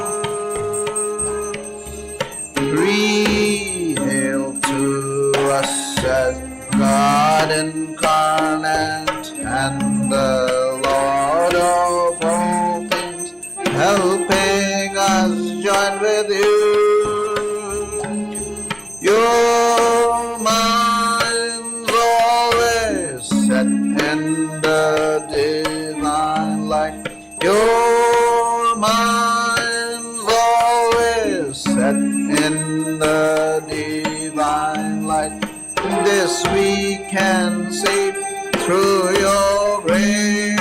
Reveal to us as God incarnate and the Lord of all things, helping us join with you. Your mind's always set in the divine light. Your mind's always set in the divine light. This we can see through your grace.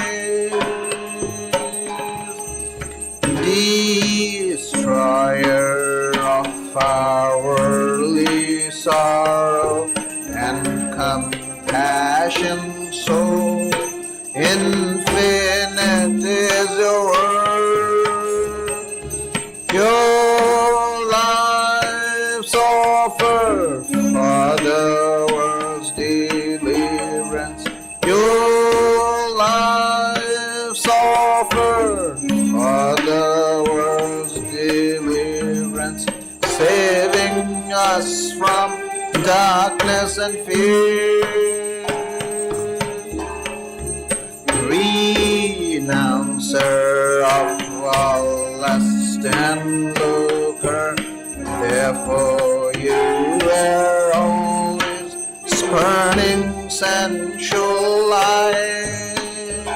Destroyer of our worldly sorrow and compassion so infinite is your word. Your life's offer for the world's deliverance. Your life's offer for the world's deliverance, saving us from darkness and fear. Renouncer of all lust and lucre, therefore you were always spurning sensual life.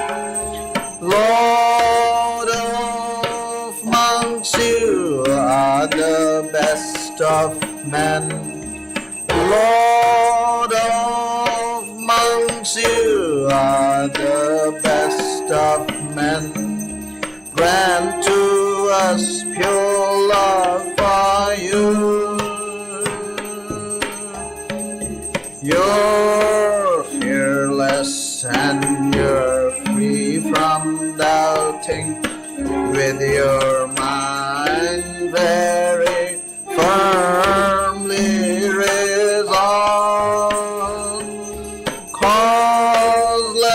Lord of monks, you are the best of men. Lord of monks, you are the best of men. Grant to us pure love for you. You're fearless and you're free from doubting, with your mind very firmly resolved. Causeless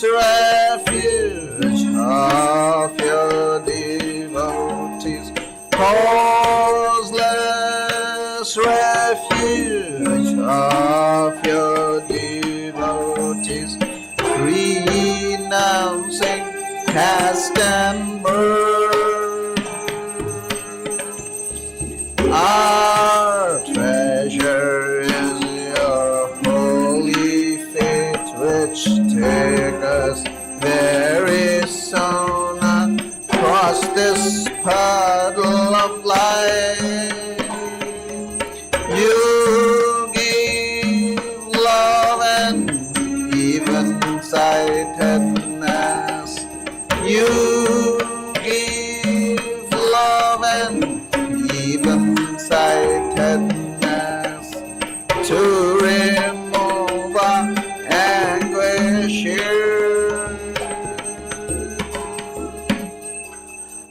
refuge of your devotees. Causeless refuge of your devotees. Renouncing caste and birth. Our treasure is your holy faith, which take us very soon across this puddle of life. You give unsightedness, to remove our anguish here.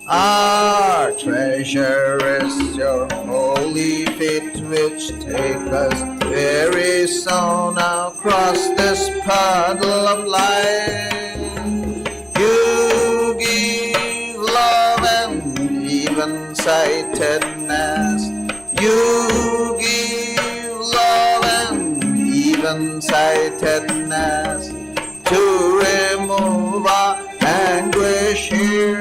Our treasure is your holy feet, which take us very soon across this puddle of life. You give love and even-sightedness. You give love and even-sightedness, to remove our anguish here.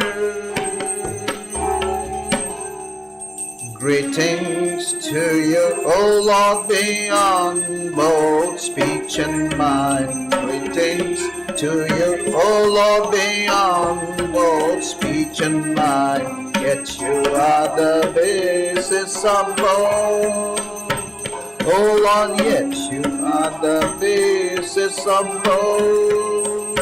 Greetings to you, O Lord, beyond both speech and mind. Greetings to you, O Lord, beyond both speech and mind. Yet you are the basis of both. O Lord, yet you are the basis of both.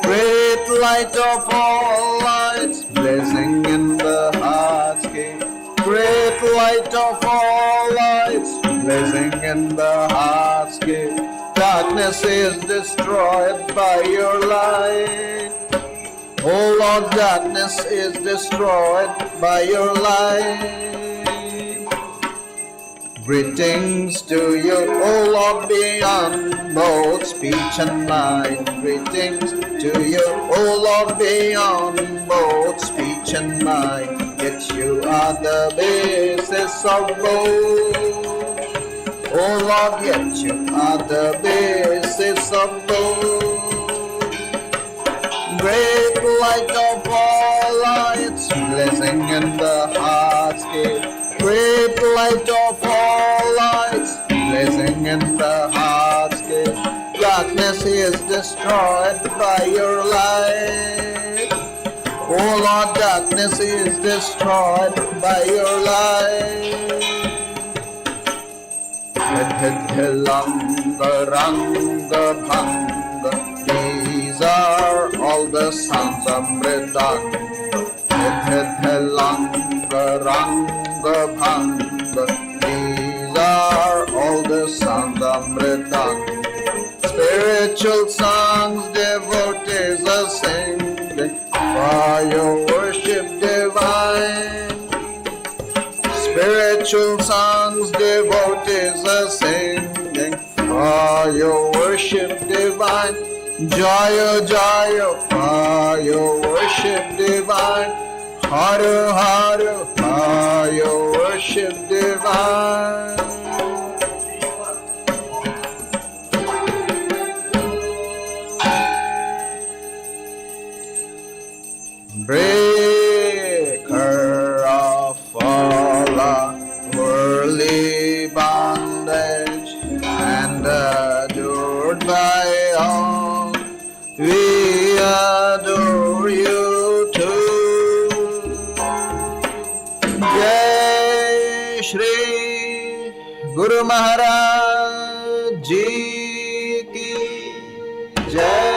Great light of all lights, blazing in the heart's gate. Great light of all lights, blazing in the heart's gate. Darkness is destroyed by your light. Oh Lord, darkness is destroyed by your light. Greetings to you, O Lord, beyond both speech and mind. Greetings to you, O Lord, beyond both speech and mind. Yet you are the basis of both. O Lord, yet you are the basis of both. Great light of all lights, blazing in the heart's gate. Great light of all lights, blazing in the heart's gate. Darkness is destroyed by your light. Oh Lord, darkness is destroyed by your light. Langa, ranga, bhanga, these are all the sounds of Mridanga. Langa, ranga, bhanga, these are all the sounds of Mridanga. Spiritual songs devotees are singing for your worship divine. Spiritual songs devotees are singing for your worship divine. Jaya Jaya for your worship divine. Hara Hara for your worship divine. Breaker of all worldly bondage and adored by all, we adore you too. Jai Shri Guru Maharaj Ji ki Jai.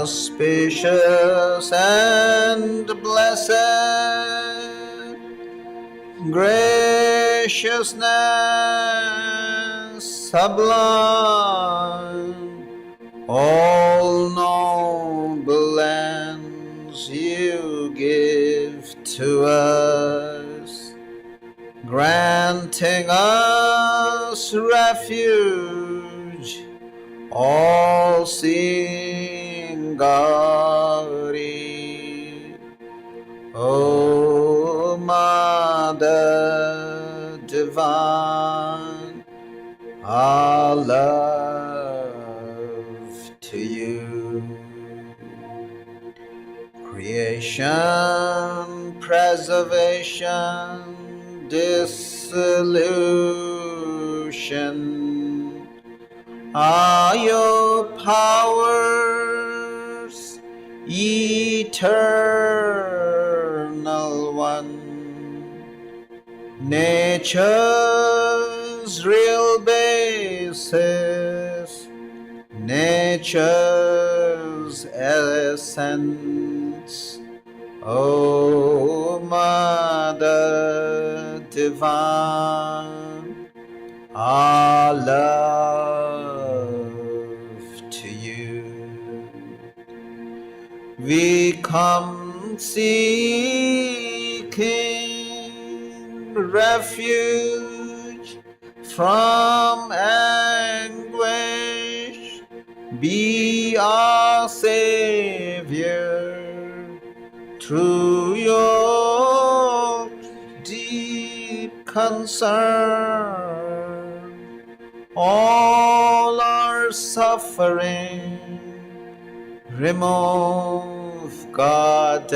Auspicious and blessed graciousness sublime, all noble ends you give to us, granting us refuge, all-seeing Gauri. O Mother Divine, our love to you. Creation, preservation, dissolution, are your powers, eternal one. Nature's real basis, nature's essence, O Mother Divine, our love to you. We come seeking refuge from anguish. Be our Savior through your deep concern. All our suffering remove, Goddess,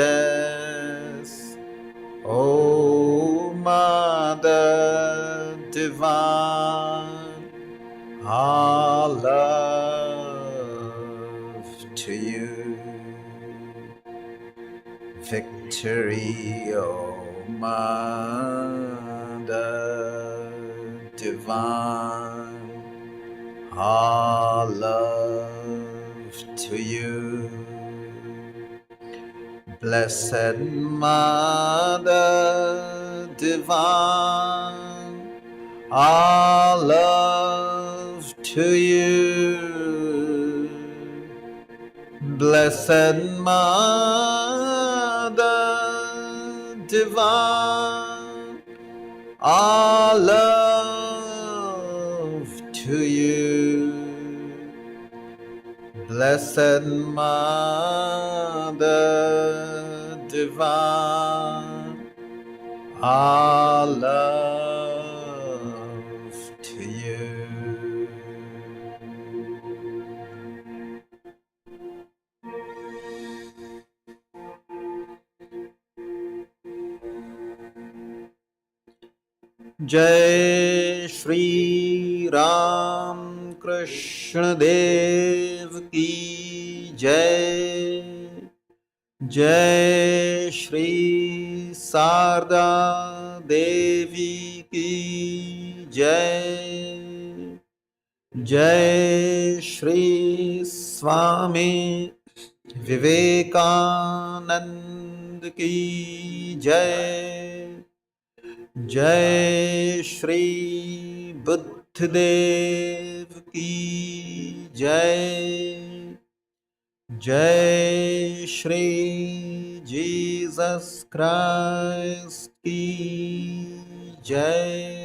O Mother Divine, our love to you. Victory, O Mother Divine, our love to you. Blessed Mother Divine, our love to you. Blessed Mother Divine, our love to you. Blessed Mother Divine, our love to you. Jai Shri Ram Krishna Dev Ki Jai. Jai Shri Sarda Devi Ki Jai. Jai Shri Swami Vivekananda Ki Jai. Jai Shri Buddhadev Ki Jai. Jai Shri Jesus Christ Ki Jai.